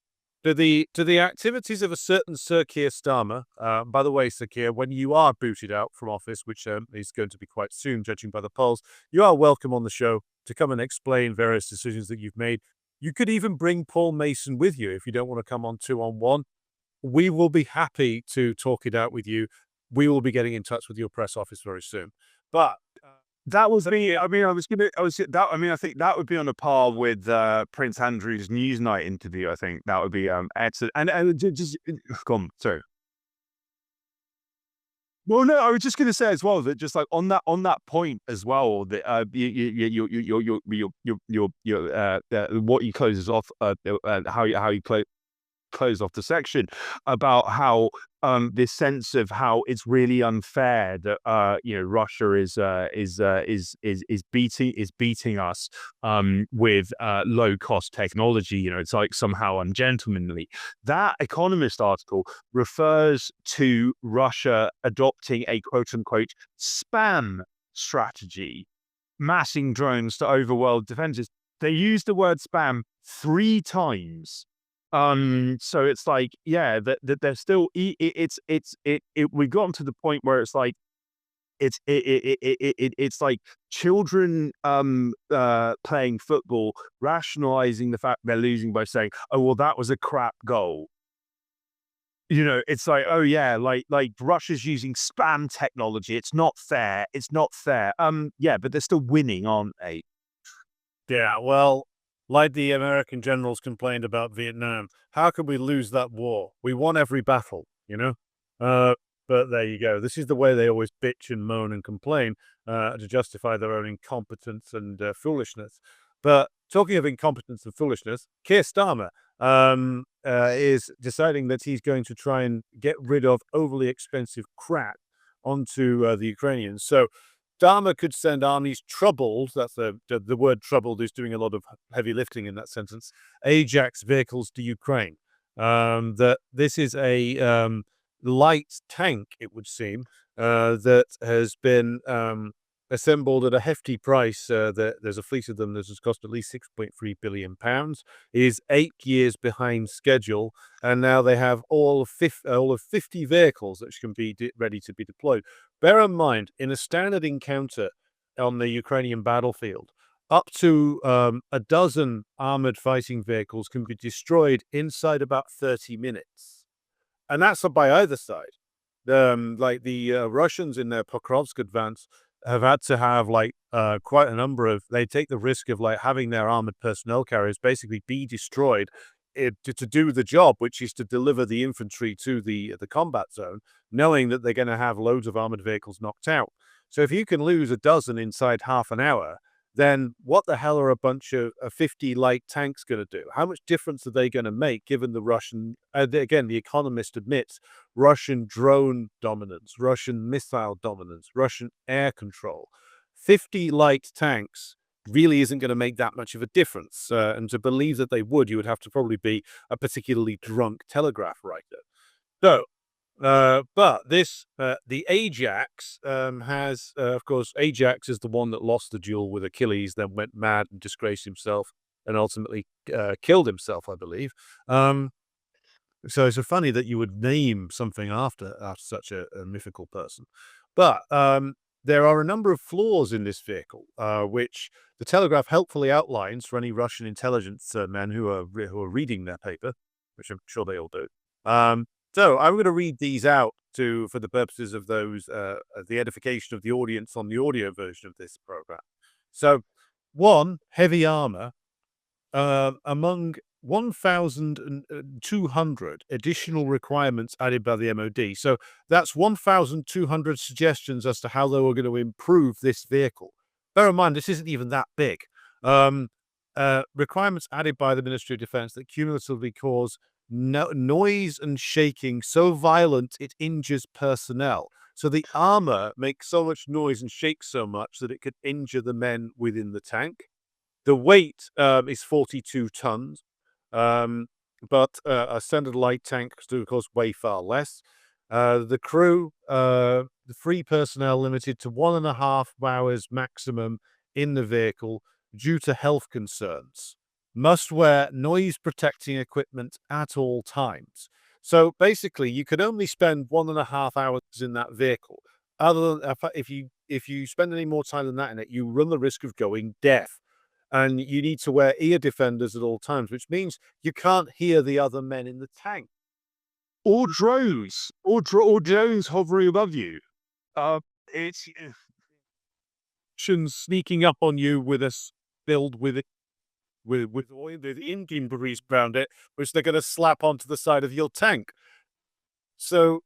to the activities of a certain Sir Keir Starmer. By the way, Sir Keir, when you are booted out from office, which is going to be quite soon, judging by the polls, you are welcome on the show to come and explain various decisions that you've made. You could even bring Paul Mason with you if you don't want to come on 2-on-1. We will be happy to talk it out with you. We will be getting in touch with your press office very soon. But that was me. I mean, I think that would be on a par with Prince Andrew's Newsnight interview. I think that would be excellent. And just go on, sorry. Well, no, I was just going to say as well that just like on that point as well, that what you closes off, how you close off the section about how this sense of how it's really unfair that Russia is beating us with low cost technology. It's like somehow ungentlemanly. That Economist article refers to Russia adopting a quote unquote spam strategy, massing drones to overworld defenses. They use the word spam 3 times. So it's like, yeah, that they're still, we've gotten to the point where it's like, it's like children playing football, rationalizing the fact they're losing by saying, oh, well, that was a crap goal. It's like, oh yeah, like Russia's using spam technology. It's not fair. It's not fair. Yeah, but they're still winning, aren't they? Yeah, well, like the American generals complained about Vietnam, how could we lose that war? We won every battle, you know? Uh, but there you go. This is the way they always bitch and moan and complain to justify their own incompetence and foolishness. But talking of incompetence and foolishness, Keir Starmer is deciding that he's going to try and get rid of overly expensive crap onto the Ukrainians. So Dharma could send armies troubled. That's the word troubled is doing a lot of heavy lifting in that sentence. Ajax vehicles to Ukraine. That this is a light tank, it would seem, that has been assembled at a hefty price. There's a fleet of them that has cost at least 6.3 billion pounds. Is 8 years behind schedule, and now they have all of 50 vehicles that can be ready to be deployed. Bear in mind, in a standard encounter on the Ukrainian battlefield, up to a dozen armored fighting vehicles can be destroyed inside about 30 minutes. And that's by either side. Like the Russians in their Pokrovsk advance have had to have quite a number of, they take the risk of like having their armored personnel carriers basically be destroyed to do the job, which is to deliver the infantry to the combat zone, knowing that they're going to have loads of armored vehicles knocked out. So if you can lose a dozen inside half an hour, then what the hell are a bunch of 50 light tanks going to do? How much difference are they going to make given the Russian, again, the Economist admits, Russian drone dominance, Russian missile dominance, Russian air control? 50 light tanks really isn't going to make that much of a difference. And to believe that they would, you would have to probably be a particularly drunk telegraph writer. So, but the Ajax has, of course, Ajax is the one that lost the duel with Achilles, then went mad and disgraced himself, and ultimately killed himself, I believe. So it's so funny that you would name something after such a mythical person. But there are a number of flaws in this vehicle, which the Telegraph helpfully outlines for any Russian intelligence men who are reading their paper, which I'm sure they all do. So I'm going to read these out for the purposes of those the edification of the audience on the audio version of this program. So, one, heavy armor. Among 1,200 additional requirements added by the MOD. So that's 1,200 suggestions as to how they were going to improve this vehicle. Bear in mind, this isn't even that big. Requirements added by the Ministry of Defense that cumulatively cause noise and shaking so violent it injures personnel. So the armor makes so much noise and shakes so much that it could injure the men within the tank. The weight is 42 tons, but a standard light tank could, of course, weigh far less. The crew, the free personnel limited to 1.5 hours maximum in the vehicle due to health concerns. Must wear noise-protecting equipment at all times. So basically, you could only spend 1.5 hours in that vehicle. Other than if you spend any more time than that in it, you run the risk of going deaf. And you need to wear ear defenders at all times, which means you can't hear the other men in the tank. Or drones, or drones hovering above you. It's sneaking up on you with us filled with oil, the engine grease around it, which they're going to slap onto the side of your tank. So,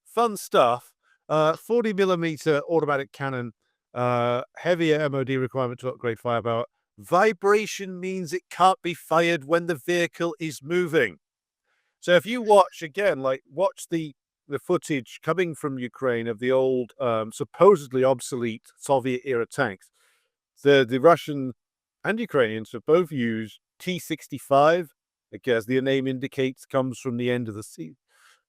fun stuff. 40mm automatic cannon, heavier MOD requirement to upgrade firepower. Vibration means it can't be fired when the vehicle is moving. So if you watch again, watch the footage coming from Ukraine of the old, supposedly obsolete Soviet-era tanks, the Russian and Ukrainians have both used T-65, as the name indicates, comes from the end of the sea.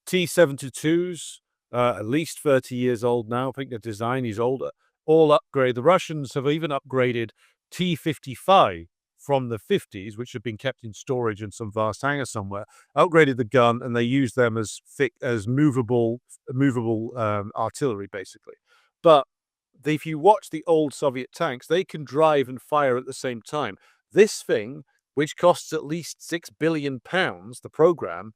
T-72s, at least 30 years old now. I think the design is older. All upgrade. The Russians have even upgraded T-55 from the 50s, which have been kept in storage in some vast hangar somewhere, upgraded the gun, and they use them as movable artillery, basically. But if you watch the old Soviet tanks, they can drive and fire at the same time. This thing, which costs at least £6 billion, the program,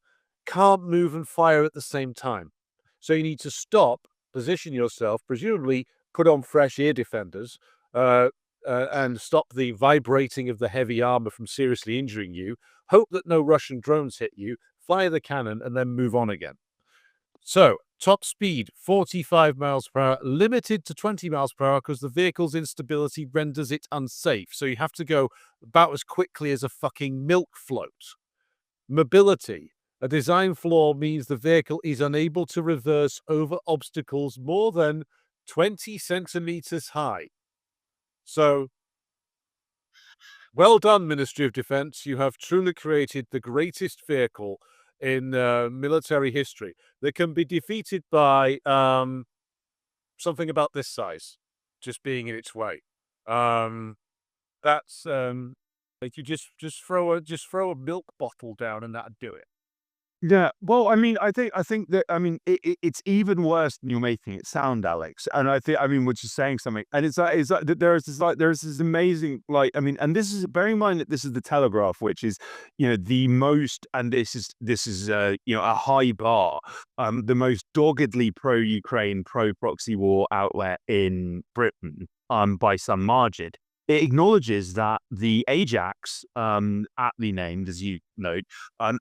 can't move and fire at the same time. So you need to stop, position yourself, presumably put on fresh ear defenders, and stop the vibrating of the heavy armor from seriously injuring you. Hope that no Russian drones hit you, fire the cannon, and then move on again. So, top speed 45 miles per hour, limited to 20 miles per hour because the vehicle's instability renders it unsafe. So, you have to go about as quickly as a fucking milk float. Mobility. A design flaw means the vehicle is unable to reverse over obstacles more than 20 centimeters high. So, well done, Ministry of Defense. You have truly created the greatest vehicle in military history that can be defeated by something about this size, just being in its way. That's like you just throw a milk bottle down and that'd do it. Yeah, well, I think that it's even worse than you're making it sound, Alex. And I mean, which is saying something. And it's like there's this amazing and this is bearing in mind that this is the Telegraph, which is the most, and this is a high bar, the most doggedly pro-Ukraine, pro-proxy war outlet in Britain, by some margin. It acknowledges that the Ajax, aptly named, as you note,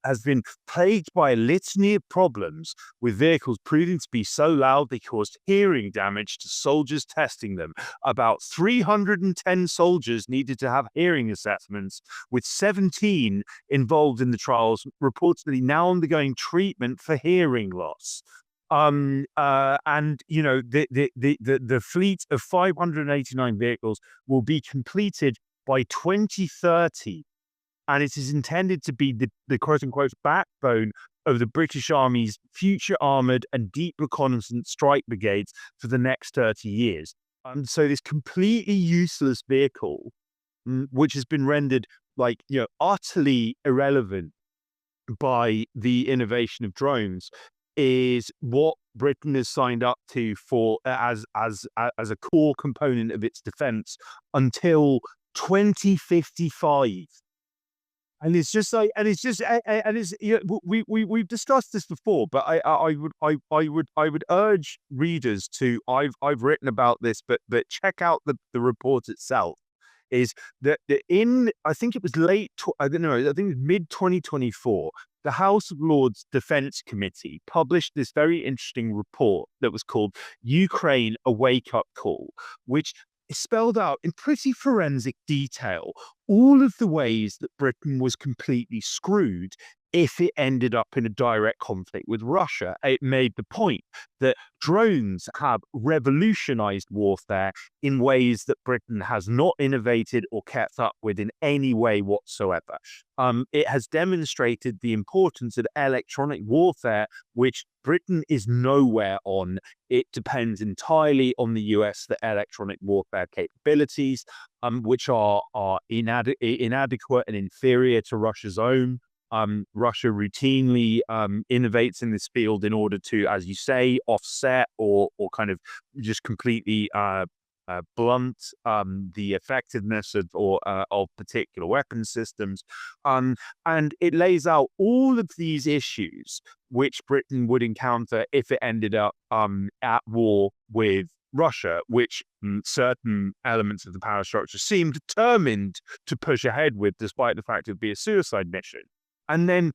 has been plagued by a litany of problems, with vehicles proving to be so loud they caused hearing damage to soldiers testing them. About 310 soldiers needed to have hearing assessments, with 17 involved in the trials, reportedly now undergoing treatment for hearing loss. The fleet of 589 vehicles will be completed by 2030, and it is intended to be the quote unquote backbone of the British Army's future armored and deep reconnaissance strike brigades for the next 30 years. So this completely useless vehicle, which has been rendered utterly irrelevant by the innovation of drones, is what Britain has signed up to for as a core component of its defense until 2055. And it's just like, and it's just, and it's, we've discussed this before, but I would urge readers to, I've written about this, but check out the report itself. Is that I think it was I think it was mid 2024, the House of Lords Defense Committee published this very interesting report that was called Ukraine, a Wake-Up Call, which spelled out in pretty forensic detail all of the ways that Britain was completely screwed if it ended up in a direct conflict with Russia. It made the point that drones have revolutionized warfare in ways that Britain has not innovated or kept up with in any way whatsoever. It has demonstrated the importance of electronic warfare, which Britain is nowhere on. It depends entirely on the US for electronic warfare capabilities, which are inadequate and inferior to Russia's own. Russia routinely innovates in this field in order to, as you say, offset or kind of just completely blunt the effectiveness of particular weapon systems. And it lays out all of these issues which Britain would encounter if it ended up at war with Russia, which certain elements of the power structure seem determined to push ahead with, despite the fact it would be a suicide mission. And then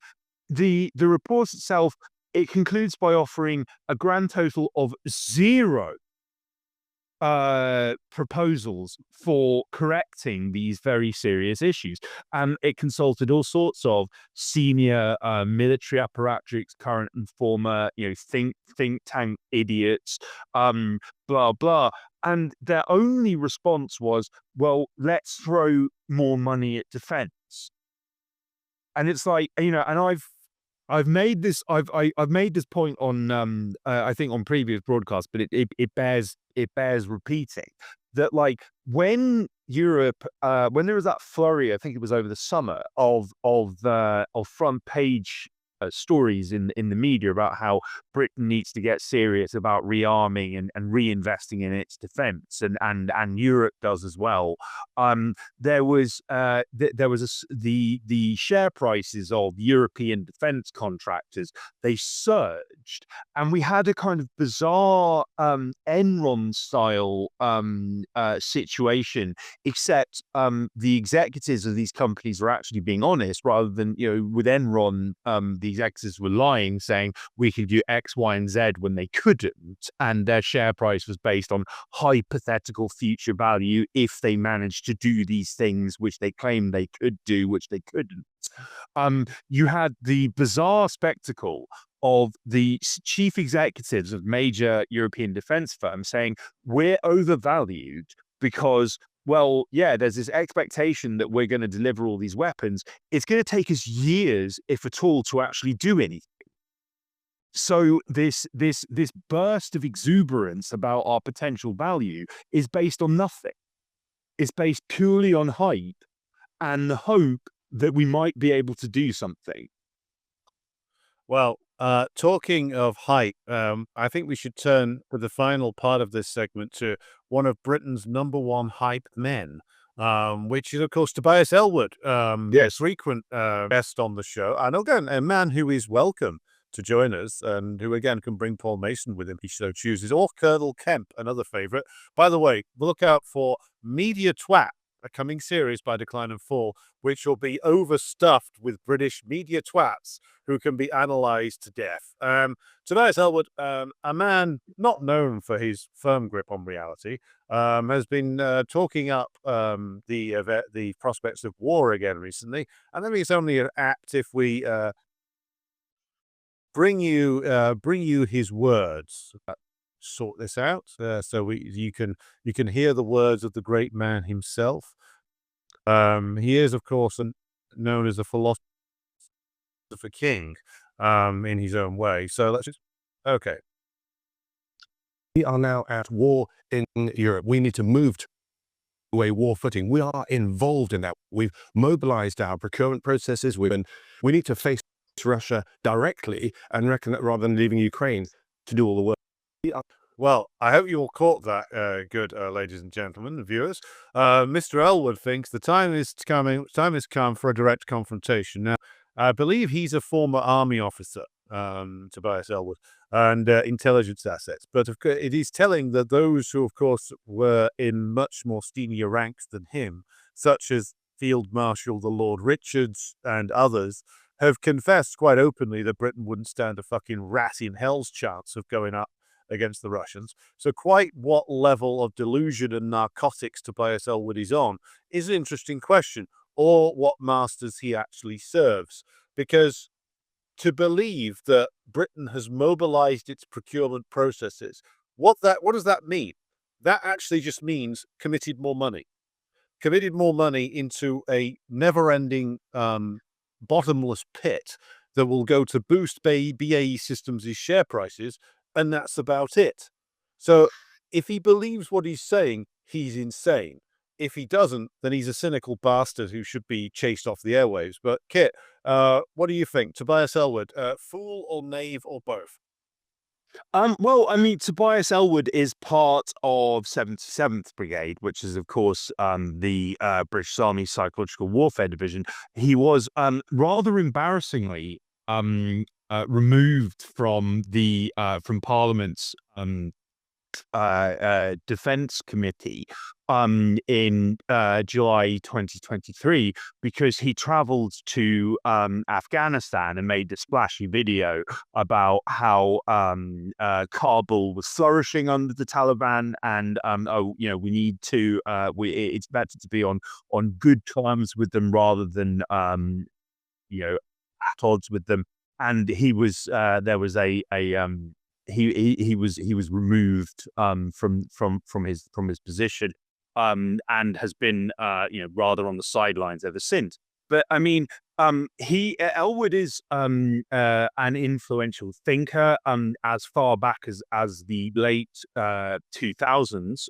the report itself, it concludes by offering a grand total of 0 proposals for correcting these very serious issues. And it consulted all sorts of senior military apparatchiks, current and former, think tank idiots, blah, blah. And their only response was, well, let's throw more money at defense. And it's like, and I've made this point on I think on previous broadcasts, but it bears repeating that, like, when Europe when there was that flurry, I think it was over the summer, of front page stories in the media about how Britain needs to get serious about rearming and reinvesting in its defence, and Europe does as well. There was the share prices of European defence contractors, they surged, and we had a kind of bizarre Enron style situation, except the executives of these companies were actually being honest, rather than, with Enron, the executives were lying, saying we could do X, Y, and Z when they couldn't, and their share price was based on hypothetical future value if they managed to do these things which they claimed they could do, which they couldn't. You had the bizarre spectacle of the chief executives of major European defense firms saying we're overvalued because, well, yeah, there's this expectation that we're going to deliver all these weapons. It's going to take us years, if at all, to actually do anything. So this burst of exuberance about our potential value is based on nothing. It's based purely on hype and the hope that we might be able to do something. Well, talking of hype, I think we should turn for the final part of this segment to one of Britain's number one hype men, which is, of course, Tobias Ellwood. Yes. Frequent guest on the show, and again, a man who is welcome to join us, and who again can bring Paul Mason with him if he so chooses, or Colonel Kemp, another favourite. By the way, look out for Media Twat, a coming series by Decline and Fall, which will be overstuffed with British media twats who can be analysed to death. Tobias Ellwood, a man not known for his firm grip on reality, has been talking up the prospects of war again recently, and I think it's only apt if we bring you his words. Sort this out, so you can hear the words of the great man himself. He is, of course, known as a philosopher king, in his own way. So let's just okay. We are now at war in Europe. We need to move to a war footing. We are involved in that. We've mobilized our procurement processes. We need to face Russia directly and reckon that rather than leaving Ukraine to do all the work. Well, I hope you all caught that, good ladies and gentlemen, viewers. Mr. Ellwood thinks the time has come for a direct confrontation. Now, I believe he's a former army officer, Tobias Ellwood, and intelligence assets. But of course, it is telling that those who, of course, were in much more senior ranks than him, such as Field Marshal the Lord Richards and others, have confessed quite openly that Britain wouldn't stand a fucking rat in hell's chance of going up against the Russians. So quite what level of delusion and narcotics Tobias Ellwood is on is an interesting question, or what masters he actually serves. Because to believe that Britain has mobilized its procurement processes, what does that mean? That actually just means committed more money into a never-ending bottomless pit that will go to boost BAE Systems' share prices, and that's about it. So if he believes what he's saying, he's insane. If he doesn't, then he's a cynical bastard who should be chased off the airwaves. But Kit, what do you think? Tobias Ellwood, fool or knave or both? Well, I mean, Tobias Ellwood is part of 77th Brigade, which is, of course, the British Army Psychological Warfare Division. He was rather embarrassingly removed from Parliament's Defence Committee in July 2023 because he travelled to Afghanistan and made this splashy video about how Kabul was flourishing under the Taliban, and we need to it's better to be on good terms with them rather than at odds with them. And he was there was he was removed from his position, and has been rather on the sidelines ever since. But I mean, Ellwood is an influential thinker. As far back as the late 2000s,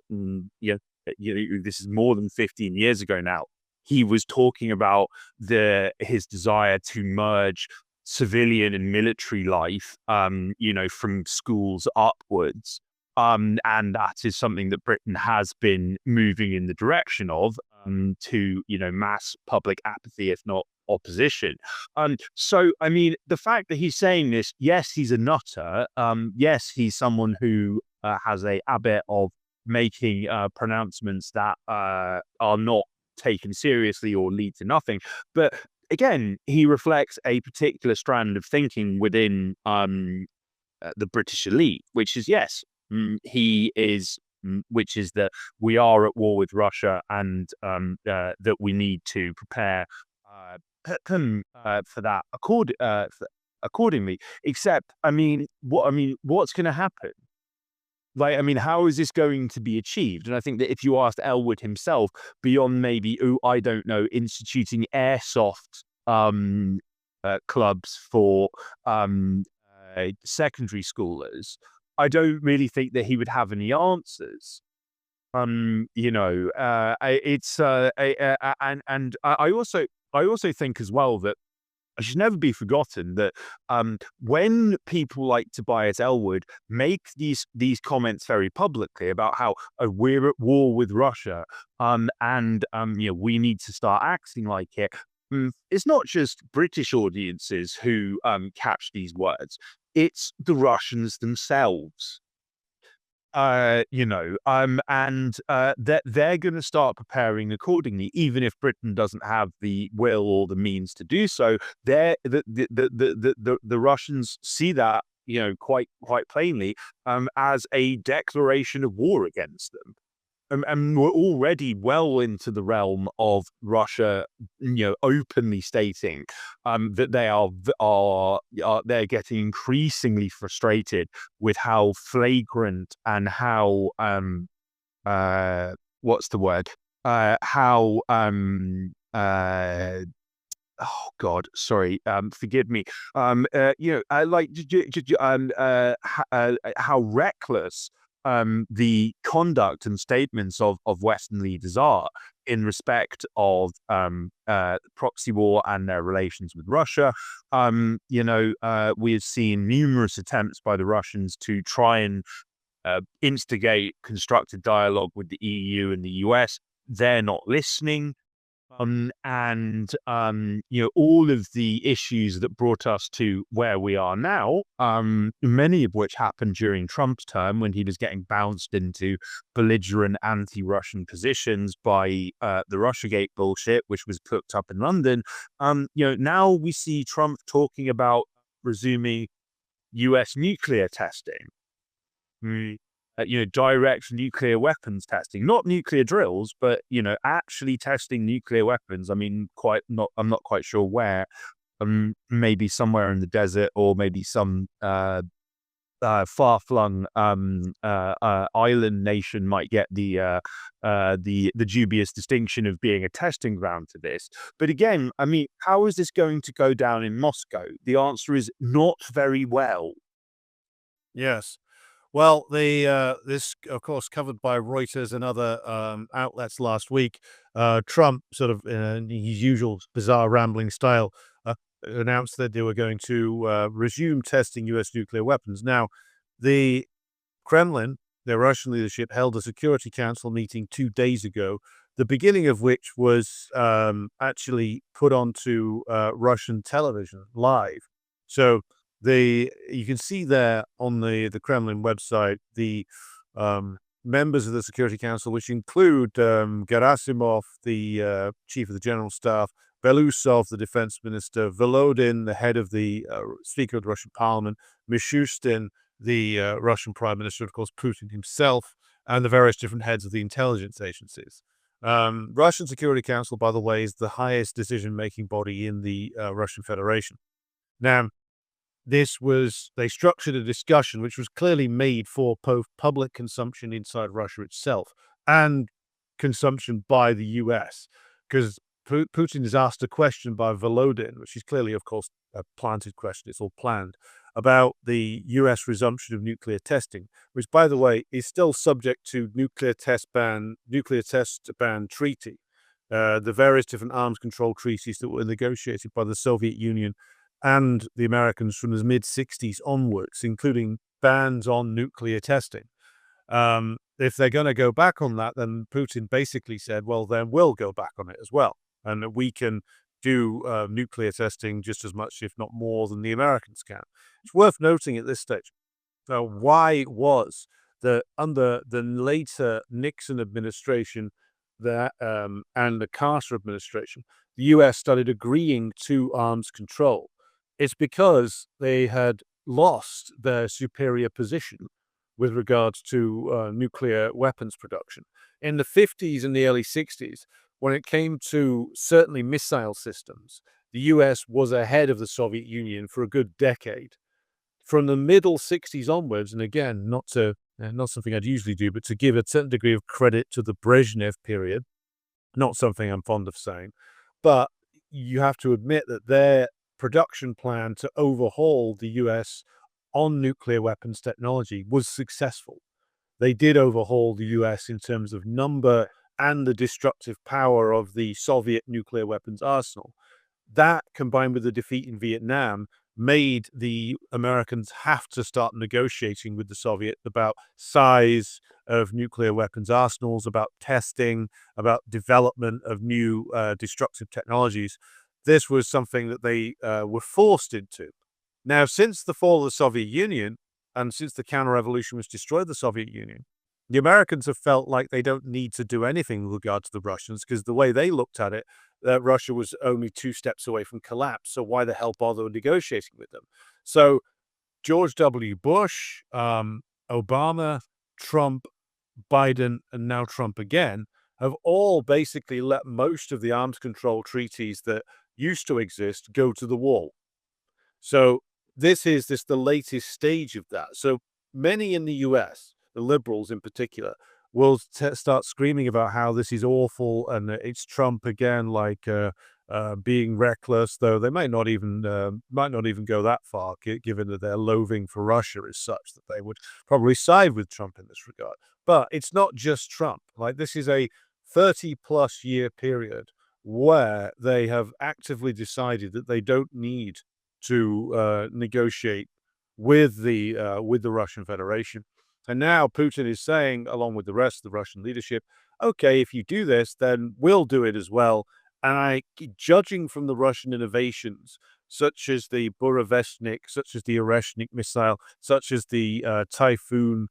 this is more than 15 years ago now. He was talking about his desire to merge civilian and military life, from schools upwards. And that is something that Britain has been moving in the direction of, to, mass public apathy, if not opposition. So, I mean, the fact that he's saying this, yes, he's a nutter. Yes, he's someone who has a habit of making pronouncements that are not taken seriously or lead to nothing. But again, he reflects a particular strand of thinking within the British elite, which is yes, he is, which is that we are at war with Russia, and that we need to prepare for that accordingly. Except, what's going to happen? Like, I mean, how is this going to be achieved? And I think that if you asked Elwood himself, beyond maybe, I don't know, instituting airsoft clubs for secondary schoolers, I don't really think that he would have any answers. I also think as well that it should never be forgotten that when people like Tobias Elwood make these comments very publicly about how we're at war with Russia, and we need to start acting like it, it's not just British audiences who catch these words; it's the Russians themselves. And that they're going to start preparing accordingly, even if Britain doesn't have the will or the means to do so. The Russians see that, quite plainly, as a declaration of war against them. And we're already well into the realm of Russia, openly stating that they're getting increasingly frustrated with how flagrant and how what's the word? How oh God, sorry, forgive me. How reckless the conduct and statements of Western leaders are in respect of proxy war and their relations with Russia. We have seen numerous attempts by the Russians to try and instigate constructive dialogue with the EU and the US. They're not listening. All of the issues that brought us to where we are now, many of which happened during Trump's term when he was getting bounced into belligerent anti-Russian positions by the Russiagate bullshit, which was cooked up in London. Now we see Trump talking about resuming US nuclear testing. Direct nuclear weapons testing, not nuclear drills, but actually testing nuclear weapons. I mean, I'm not quite sure where. Maybe somewhere in the desert, or maybe some far-flung island nation might get the dubious distinction of being a testing ground to this. But again, I mean, how is this going to go down in Moscow? The answer is not very well. Yes. Well, this, of course, covered by Reuters and other outlets last week. Trump, sort of in his usual bizarre rambling style, announced that they were going to resume testing U.S. nuclear weapons. Now, the Kremlin, their Russian leadership, held a Security Council meeting 2 days ago, the beginning of which was actually put onto Russian television live. So you can see there on the Kremlin website the members of the Security Council, which include Gerasimov, the chief of the general staff, Belousov, the defense minister, Volodin, the head of the Speaker of the Russian Parliament, Mishustin, the Russian prime minister, of course, Putin himself, and the various different heads of the intelligence agencies. Russian Security Council, by the way, is the highest decision-making body in the Russian Federation. Now, they structured a discussion which was clearly made for both public consumption inside Russia itself and consumption by the US, because Putin is asked a question by Volodin, which is clearly, of course, a planted question, it's all planned, about the US resumption of nuclear testing, which, by the way, is still subject to nuclear test ban treaty, the various different arms control treaties that were negotiated by the Soviet Union and the Americans from the mid-60s onwards, including bans on nuclear testing. If they're going to go back on that, then Putin basically said, well, then we'll go back on it as well. And that we can do nuclear testing just as much, if not more, than the Americans can. It's worth noting at this stage, why was that under the later Nixon administration and the Carter administration, the US started agreeing to arms control. It's because they had lost their superior position with regards to nuclear weapons production. In the 50s and the early 60s, when it came to certainly missile systems, the US was ahead of the Soviet Union for a good decade. From the middle 60s onwards, and again, not something I'd usually do, but to give a certain degree of credit to the Brezhnev period, not something I'm fond of saying, but you have to admit that their production plan to overhaul the US on nuclear weapons technology was successful. They did overhaul the US in terms of number and the destructive power of the Soviet nuclear weapons arsenal. That, combined with the defeat in Vietnam, made the Americans have to start negotiating with the Soviet about size of nuclear weapons arsenals, about testing, about development of new destructive technologies. This was something that they were forced into. Now, since the fall of the Soviet Union, and since the counter-revolution was destroyed the Soviet Union, the Americans have felt like they don't need to do anything with regard to the Russians, because the way they looked at it, Russia was only 2 steps away from collapse. So why the hell bother negotiating with them? So George W. Bush, Obama, Trump, Biden, and now Trump again have all basically let most of the arms control treaties that used to exist go to the wall. So this is the latest stage of that. So many in the US, the liberals in particular, will start screaming about how this is awful and it's Trump again, like being reckless. Though they might not even go that far, given that their loathing for Russia is such that they would probably side with Trump in this regard. But it's not just Trump. Like, this is a 30-plus year period where they have actively decided that they don't need to negotiate with the Russian Federation. And now Putin is saying, along with the rest of the Russian leadership, okay, if you do this, then we'll do it as well. And judging from the Russian innovations, such as the Burevestnik, such as the Oreshnik missile, such as the Typhoon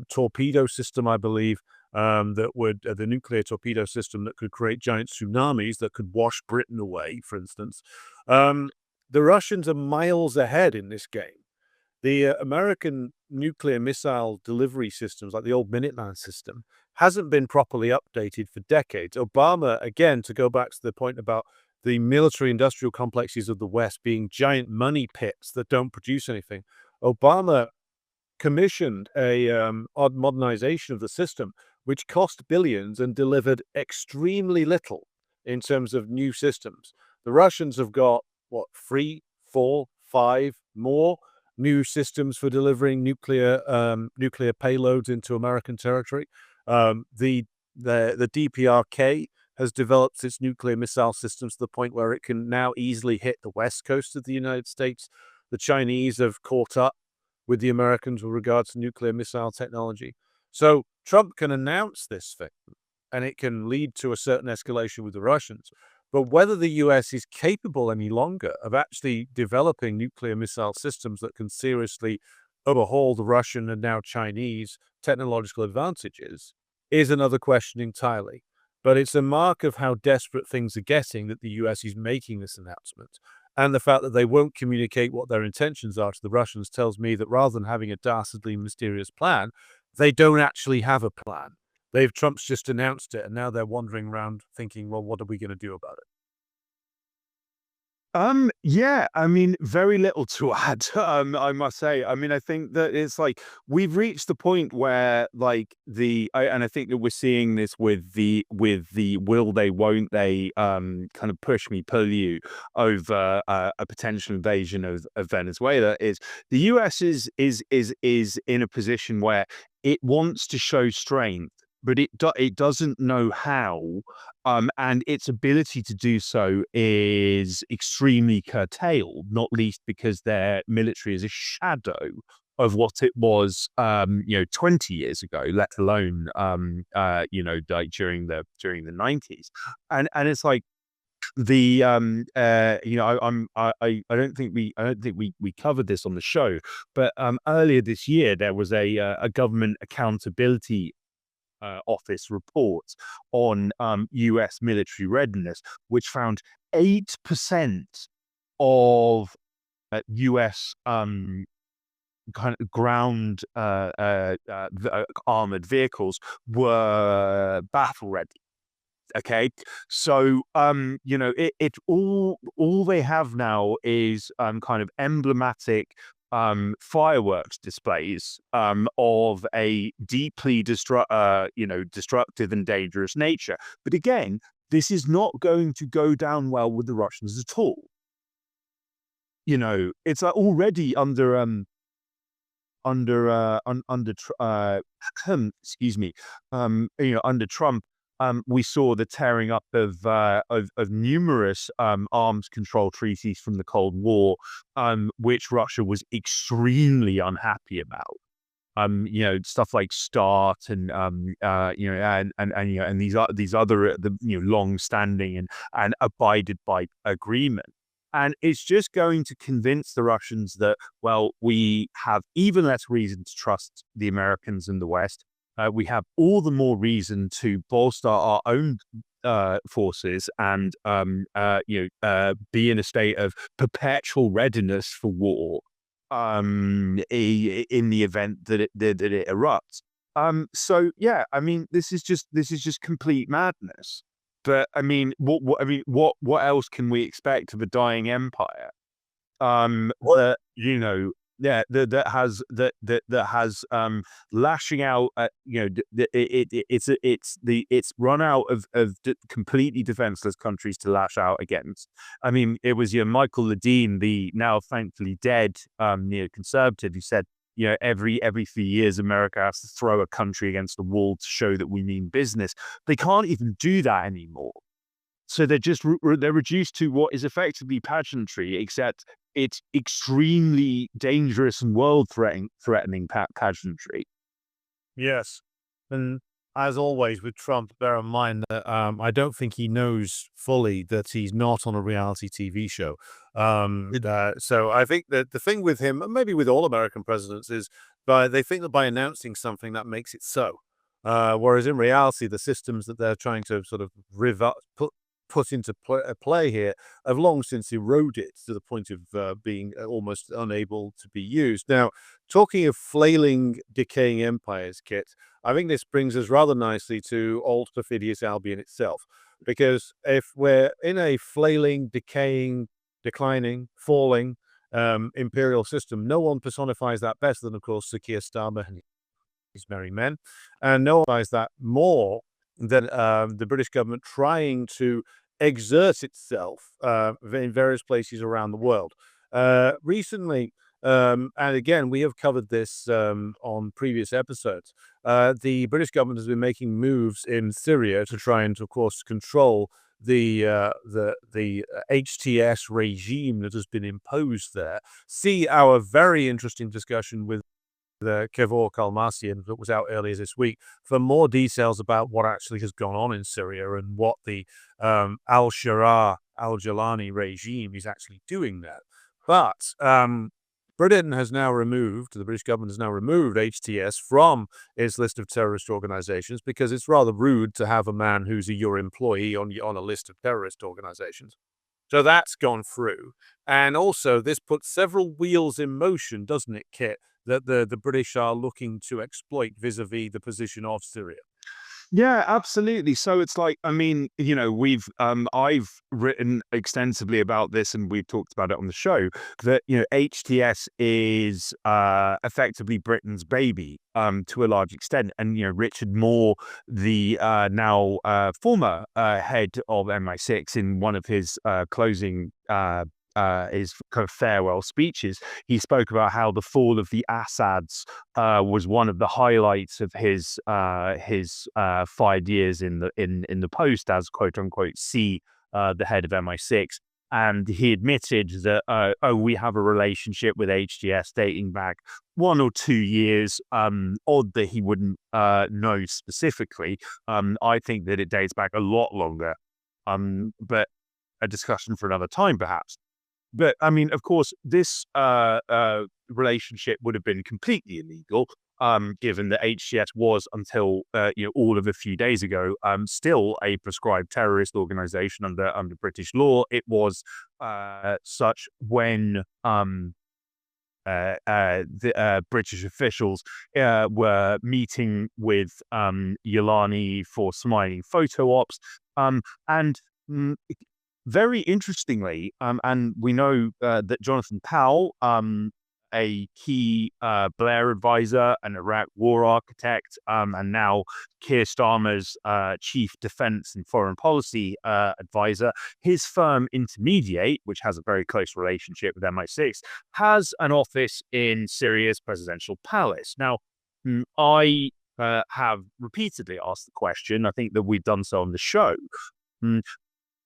torpedo system, I believe, the nuclear torpedo system that could create giant tsunamis that could wash Britain away, for instance. The Russians are miles ahead in this game. The American nuclear missile delivery systems, like the old Minuteman system, hasn't been properly updated for decades. Obama, again, to go back to the point about the military-industrial complexes of the West being giant money pits that don't produce anything, Obama commissioned a modernization of the system, which cost billions and delivered extremely little in terms of new systems. The Russians have got, 3, 4, 5 more new systems for delivering nuclear payloads into American territory. The DPRK has developed its nuclear missile systems to the point where it can now easily hit the west coast of the United States. The Chinese have caught up with the Americans with regards to nuclear missile technology. So Trump can announce this thing, and it can lead to a certain escalation with the Russians. But whether the US is capable any longer of actually developing nuclear missile systems that can seriously overhaul the Russian and now Chinese technological advantages is another question entirely. But it's a mark of how desperate things are getting that the US is making this announcement. And the fact that they won't communicate what their intentions are to the Russians tells me that rather than having a dastardly mysterious plan, they don't actually have a plan. Trump's just announced it, and now they're wandering around thinking, well, what are we going to do about it? Yeah, I mean, very little to add, I must say. I mean, I think that it's like we've reached the point where like and I think that we're seeing this with the will they, won't they, kind of push me, pull you over a potential invasion of Venezuela. Is the US is in a position where it wants to show strength, but it doesn't know how, and its ability to do so is extremely curtailed, not least because their military is a shadow of what it was, 20 years ago, let alone, like during the 90s. And it's like I don't think we covered this on the show, but earlier this year there was a government accountability office report on U.S. military readiness, which found 8% of U.S. Kind of ground armored vehicles were battle ready. Okay, so it all they have now is kind of emblematic fireworks displays of a deeply destructive and dangerous nature. But again, this is not going to go down well with the Russians at all. It's already under excuse me, under Trump. We saw the tearing up of numerous arms control treaties from the Cold War, which Russia was extremely unhappy about. Stuff like START and these other long-standing and abided by agreement. And it's just going to convince the Russians that, well, we have even less reason to trust the Americans and the West. We have all the more reason to bolster our own forces and be in a state of perpetual readiness for war in the event that it erupts. So yeah, I mean, this is just complete madness. But I mean, what else can we expect of a dying empire? That that has lashing out at it's run out of completely defenseless countries to lash out against. I mean, it was Michael Ledeen, the now thankfully dead neoconservative, who said, every few years America has to throw a country against the wall to show that we mean business. They can't even do that anymore. So they're just they're reduced to what is effectively pageantry, except it's extremely dangerous and world-threatening pageantry. Yes. And as always with Trump, bear in mind that I don't think he knows fully that he's not on a reality TV show. So I think that the thing with him, and maybe with all American presidents, is they think that by announcing something that makes it so. Whereas in reality, the systems that they're trying to sort of put into play here have long since eroded to the point of being almost unable to be used. Now, talking of flailing, decaying empires, Kit, I think this brings us rather nicely to old perfidious Albion itself. Because if we're in a flailing, decaying, declining, falling imperial system, no one personifies that better than, of course, Sir Keir Starmer and his merry men. And no one personifies that more than the British government trying to exert itself in various places around the world. Recently, and again, we have covered this on previous episodes, the British government has been making moves in Syria to try and, of course, control the HTS regime that has been imposed there. See our very interesting discussion with the Kevor Kalmasian that was out earlier this week for more details about what actually has gone on in Syria and what the al-Sharaa al-Jalani regime is actually doing there. But Britain has now removed, the British government has now removed HTS from its list of terrorist organizations because it's rather rude to have a man who's your employee on a list of terrorist organizations. So that's gone through. And also this puts several wheels in motion, doesn't it, Kit, that the British are looking to exploit vis-a-vis the position of Syria. Yeah, absolutely. So it's like, I mean, I've written extensively about this and we've talked about it on the show that, HTS is effectively Britain's baby to a large extent. And, Richard Moore, the former head of MI6, in one of his closing kind of farewell speeches, he spoke about how the fall of the Assads was one of the highlights of his 5 years in the post as quote unquote the head of MI6. And he admitted that, we have a relationship with HTS dating back 1 or 2 years. Odd that he wouldn't know specifically. I think that it dates back a lot longer. But a discussion for another time, perhaps. But I mean, of course, this relationship would have been completely illegal, given that HTS was, until all of a few days ago, still a prescribed terrorist organization under British law. It was such when the British officials were meeting with Yolani for smiling photo ops, and very interestingly, and we know that Jonathan Powell, a key Blair advisor, an Iraq war architect, and now Keir Starmer's chief defense and foreign policy advisor, his firm Intermediate, which has a very close relationship with MI6, has an office in Syria's presidential palace. Now, I have repeatedly asked the question, I think that we've done so on the show,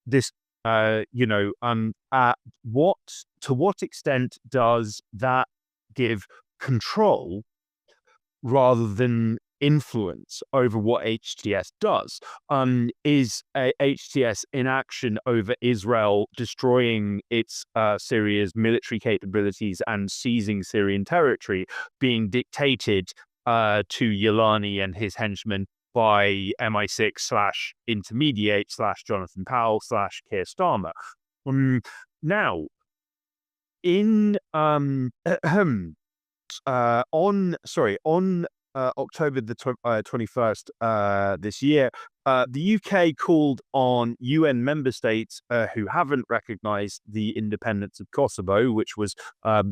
this to what extent does that give control rather than influence over what HTS does? Is HTS in action over Israel destroying its Syria's military capabilities and seizing Syrian territory being dictated to Yolani and his henchmen by MI6 / Intermediate / Jonathan Powell / Keir Starmer? Now, in on October the 21st this year, the UK called on UN member states who haven't recognized the independence of Kosovo, which was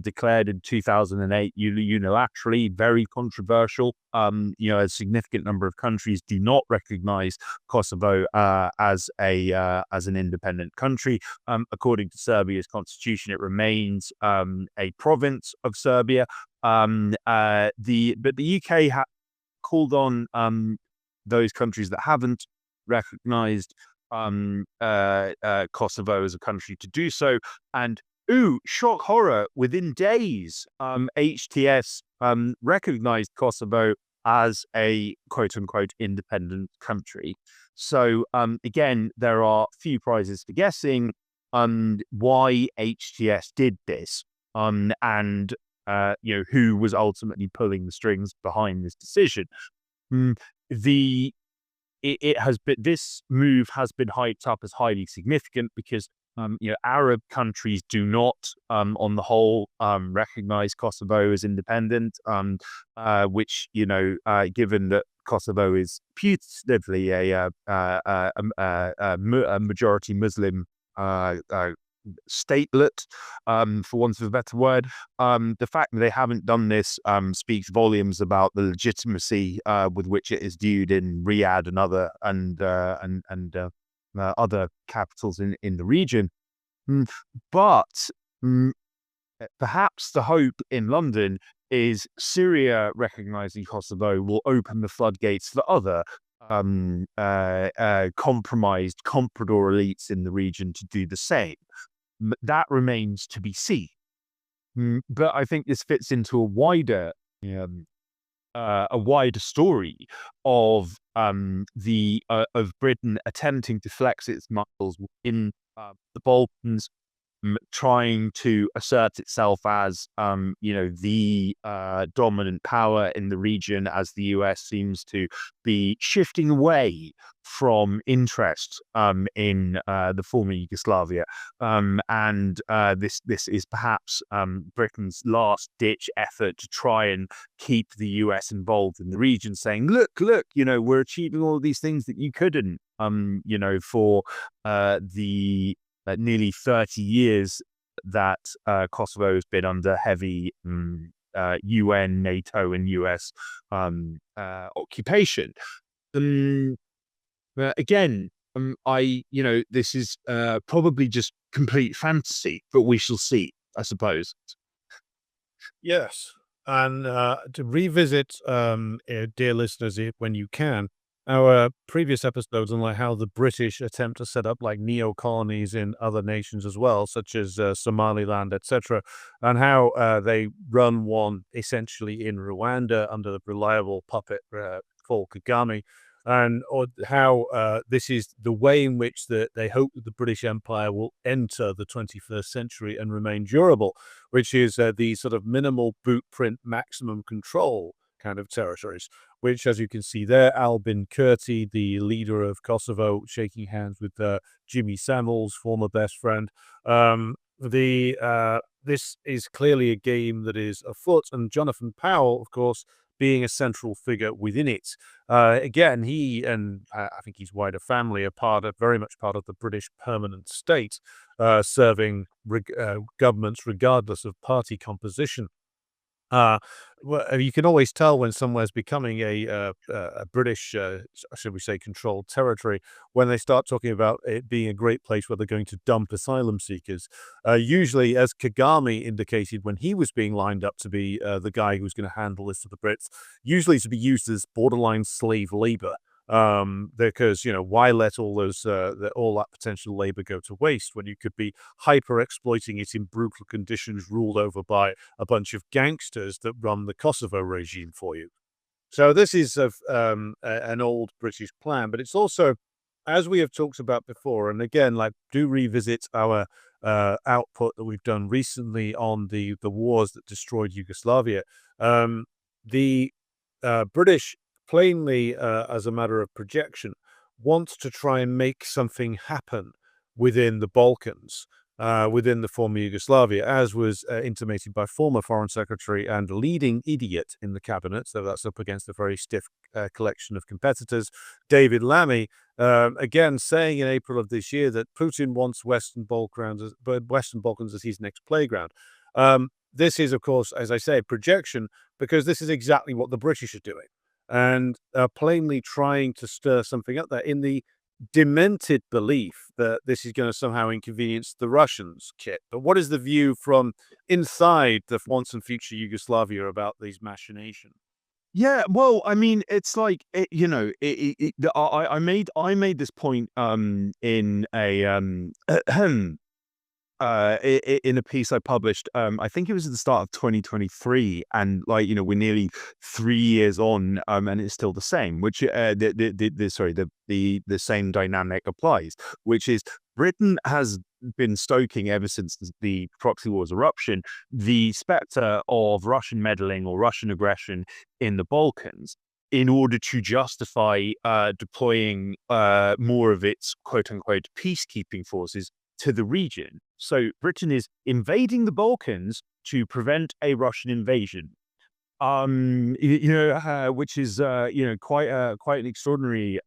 declared in 2008 unilaterally, very controversial. A significant number of countries do not recognize Kosovo as an independent country. According to Serbia's constitution, it remains a province of Serbia. But the UK called on those countries that haven't recognized Kosovo as a country to do so. And shock horror, within days, HTS recognized Kosovo as a quote unquote independent country. So again, there are few prizes for guessing why HTS did this, and who was ultimately pulling the strings behind this decision. This move has been hyped up as highly significant because Arab countries do not, on the whole, recognize Kosovo as independent, which given that Kosovo is putatively a majority Muslim statelet, for want of a better word. The fact that they haven't done this speaks volumes about the legitimacy with which it is viewed in Riyadh and other capitals in the region. But perhaps the hope in London is Syria recognizing Kosovo will open the floodgates for other compromised comprador elites in the region to do the same. That remains to be seen. But I think this fits into a wider story of Britain attempting to flex its muscles in the Balkans, trying to assert itself as the dominant power in the region, as the US seems to be shifting away from interest in the former Yugoslavia, and this is perhaps Britain's last ditch effort to try and keep the US involved in the region, saying, look, we're achieving all these things that you couldn't, for the nearly 30 years that Kosovo has been under heavy UN, NATO, and US occupation. Again, this is probably just complete fantasy, but we shall see, I suppose. Yes. And to revisit, dear listeners, when you can, our previous episodes on like how the British attempt to set up like neo colonies in other nations as well, such as Somaliland, etc., and how they run one essentially in Rwanda under the reliable puppet Paul Kagame, and or how this is the way in which they hope that the British Empire will enter the 21st century and remain durable, which is the sort of minimal bootprint, maximum control kind of territories, which, as you can see there, Albin Kurti, the leader of Kosovo, shaking hands with Jimmy Samuels, former best friend. This is clearly a game that is afoot, and Jonathan Powell, of course, being a central figure within it. Again, he and I think his wider family are very much part of the British permanent state, serving governments regardless of party composition. Well, you can always tell when somewhere's becoming a British, should we say, controlled territory when they start talking about it being a great place where they're going to dump asylum seekers. Usually, as Kagame indicated when he was being lined up to be the guy who's going to handle this for the Brits, usually to be used as borderline slave labor. Because why let all that potential labor go to waste when you could be hyper exploiting it in brutal conditions ruled over by a bunch of gangsters that run the Kosovo regime for you. So this is an old British plan, but it's also, as we have talked about before, and again, like do revisit our output that we've done recently on the wars that destroyed Yugoslavia. The British plainly, as a matter of projection, wants to try and make something happen within the Balkans, within the former Yugoslavia, as was intimated by former Foreign Secretary and leading idiot in the cabinet, so that's up against a very stiff collection of competitors, David Lammy, again saying in April of this year that Putin wants Western Balkans as his next playground. This is, of course, as I say, projection, because this is exactly what the British are doing, and plainly trying to stir something up there in the demented belief that this is going to somehow inconvenience the Russians, Kit. But what is the view from inside the once and future Yugoslavia about these machinations? Yeah, well, I mean, it's like I made this point in a in a piece I published, I think it was at the start of 2023, and we're nearly 3 years on, and it's still the same. Which the same dynamic applies, which is Britain has been stoking ever since the proxy war's eruption the specter of Russian meddling or Russian aggression in the Balkans, in order to justify deploying more of its quote unquote peacekeeping forces to the region. So Britain is invading the Balkans to prevent a Russian invasion. Which is quite an extraordinary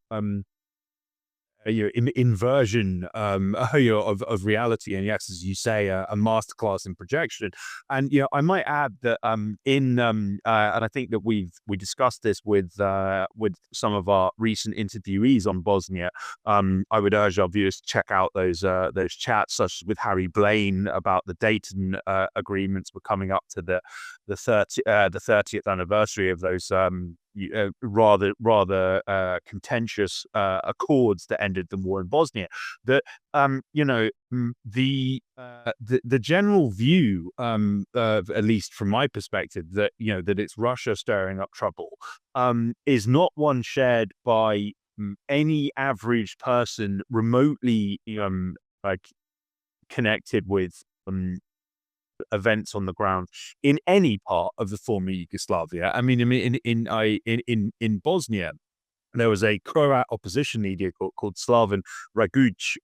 inversion of reality, and yes, as you say, a masterclass in projection. And I might add that and I think that we discussed this with some of our recent interviewees on Bosnia. I would urge our viewers to check out those chats, such as with Harry Blaine about the Dayton agreements. We're coming up to the 30th anniversary of those rather contentious accords that ended the war in Bosnia. That the general view, at least from my perspective, that that it's Russia stirring up trouble, is not one shared by any average person remotely connected with events on the ground in any part of the former Yugoslavia. I mean, in Bosnia, there was a Croat opposition leader called Slaven Raguj,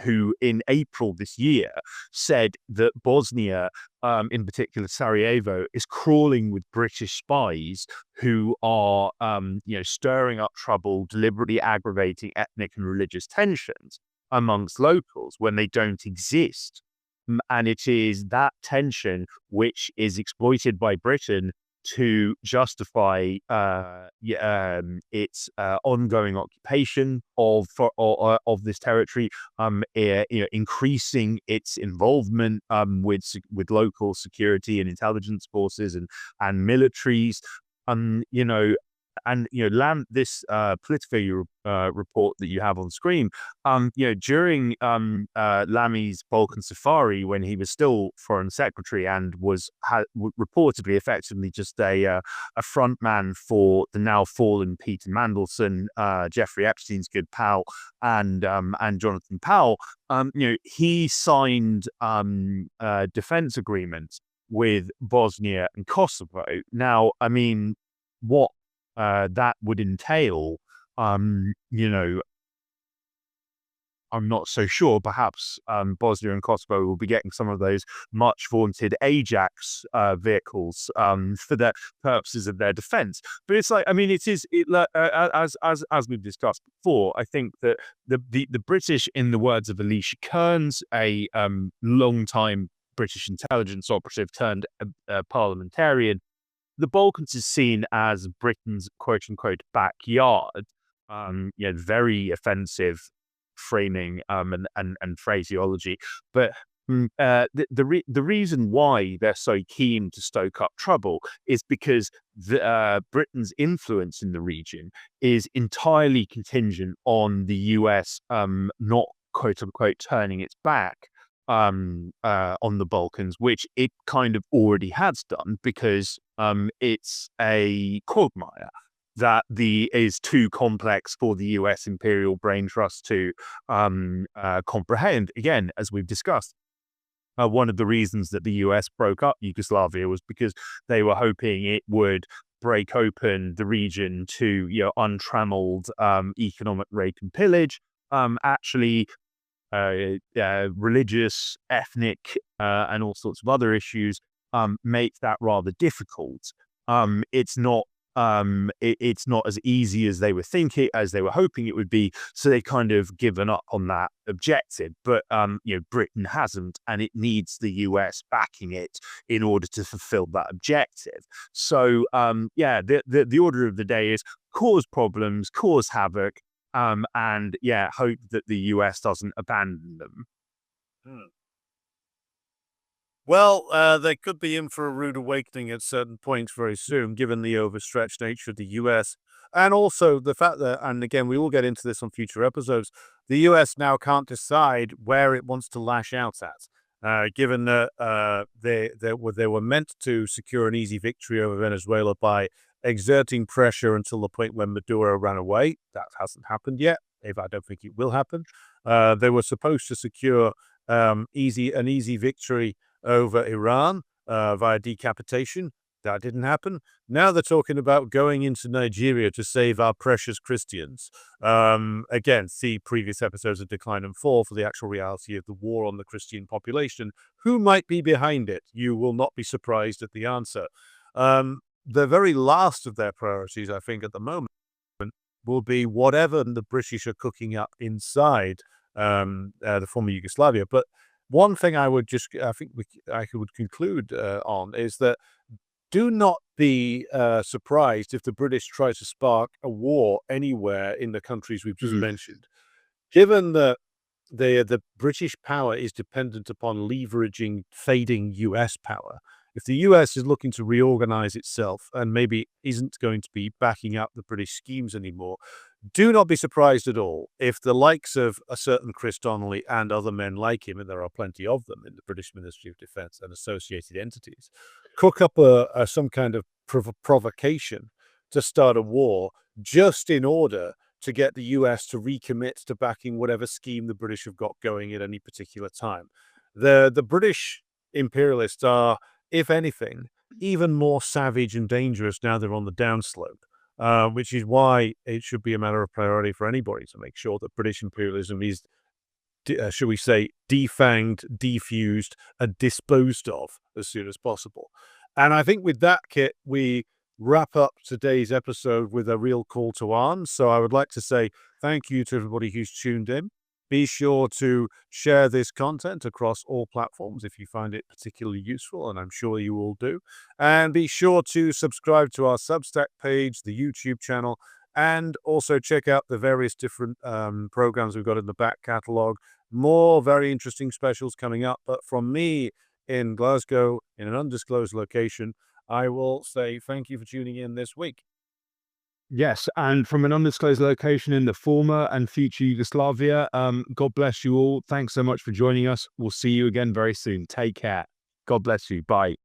who in April this year said that Bosnia, in particular Sarajevo, is crawling with British spies who are, stirring up trouble, deliberately aggravating ethnic and religious tensions amongst locals when they don't exist. And it is that tension which is exploited by Britain to justify its ongoing occupation of this territory, increasing its involvement with local security and intelligence forces and militaries. You know, and this Politico report that you have on screen, during Lamy's Balkan safari, when he was still foreign secretary and was reportedly effectively just a front man for the now fallen Peter Mandelson, Jeffrey Epstein's good pal, and Jonathan Powell, he signed defense agreements with Bosnia and Kosovo. Now, I mean, what that would entail, I'm not so sure. Perhaps Bosnia and Kosovo will be getting some of those much vaunted Ajax vehicles for the purposes of their defense. But it's like, I mean, as we've discussed before, I think that the British, in the words of Alicia Kearns, a long-time British intelligence operative turned parliamentarian, the Balkans is seen as Britain's quote-unquote backyard. Very offensive framing and phraseology. But the reason why they're so keen to stoke up trouble is because Britain's influence in the region is entirely contingent on the US not quote-unquote turning its back on the Balkans, which it kind of already has done, because it's a quagmire that is too complex for the US imperial brain trust to comprehend. Again, as we've discussed, one of the reasons that the US broke up Yugoslavia was because they were hoping it would break open the region to untrammeled economic rape and pillage. Actually, religious, ethnic, and all sorts of other issues make that rather difficult. It's not as easy as they were hoping it would be. So they kind of given up on that objective. But Britain hasn't, and it needs the US backing it in order to fulfill that objective. So the order of the day is cause problems, cause havoc, and hope that the US doesn't abandon them. Well, they could be in for a rude awakening at certain points very soon, given the overstretched nature of the US. And also the fact that, and again, we will get into this on future episodes, the US now can't decide where it wants to lash out at. Given that they were meant to secure an easy victory over Venezuela by exerting pressure until the point when Maduro ran away. That hasn't happened yet. I don't think it will happen. They were supposed to secure an easy victory over Iran via decapitation. That didn't happen. Now they're talking about going into Nigeria to save our precious Christians. Again, see previous episodes of Decline and Fall for the actual reality of the war on the Christian population. Who might be behind it? You will not be surprised at the answer. The very last of their priorities, I think, at the moment, will be whatever the British are cooking up inside the former Yugoslavia. But one thing I would conclude on is that do not be surprised if the British try to spark a war anywhere in the countries we've just mentioned, given that the British power is dependent upon leveraging fading US power. If the US is looking to reorganize itself and maybe isn't going to be backing up the British schemes anymore, do not be surprised at all if the likes of a certain Chris Donnelly and other men like him, and there are plenty of them in the British Ministry of Defence and associated entities, cook up some kind of provocation to start a war just in order to get the US to recommit to backing whatever scheme the British have got going at any particular time. The British imperialists are, if anything, even more savage and dangerous now they're on the downslope, which is why it should be a matter of priority for anybody to make sure that British imperialism is, shall we say, defanged, defused, and disposed of as soon as possible. And I think with that, Kit, we wrap up today's episode with a real call to arms. So I would like to say thank you to everybody who's tuned in. Be sure to share this content across all platforms if you find it particularly useful, and I'm sure you all do. And be sure to subscribe to our Substack page, the YouTube channel, and also check out the various different programs we've got in the back catalogue. More very interesting specials coming up. But from me in Glasgow, in an undisclosed location, I will say thank you for tuning in this week. Yes, and from an undisclosed location in the former and future Yugoslavia, God bless you all. Thanks so much for joining us. We'll see you again very soon. Take care. God bless you. Bye.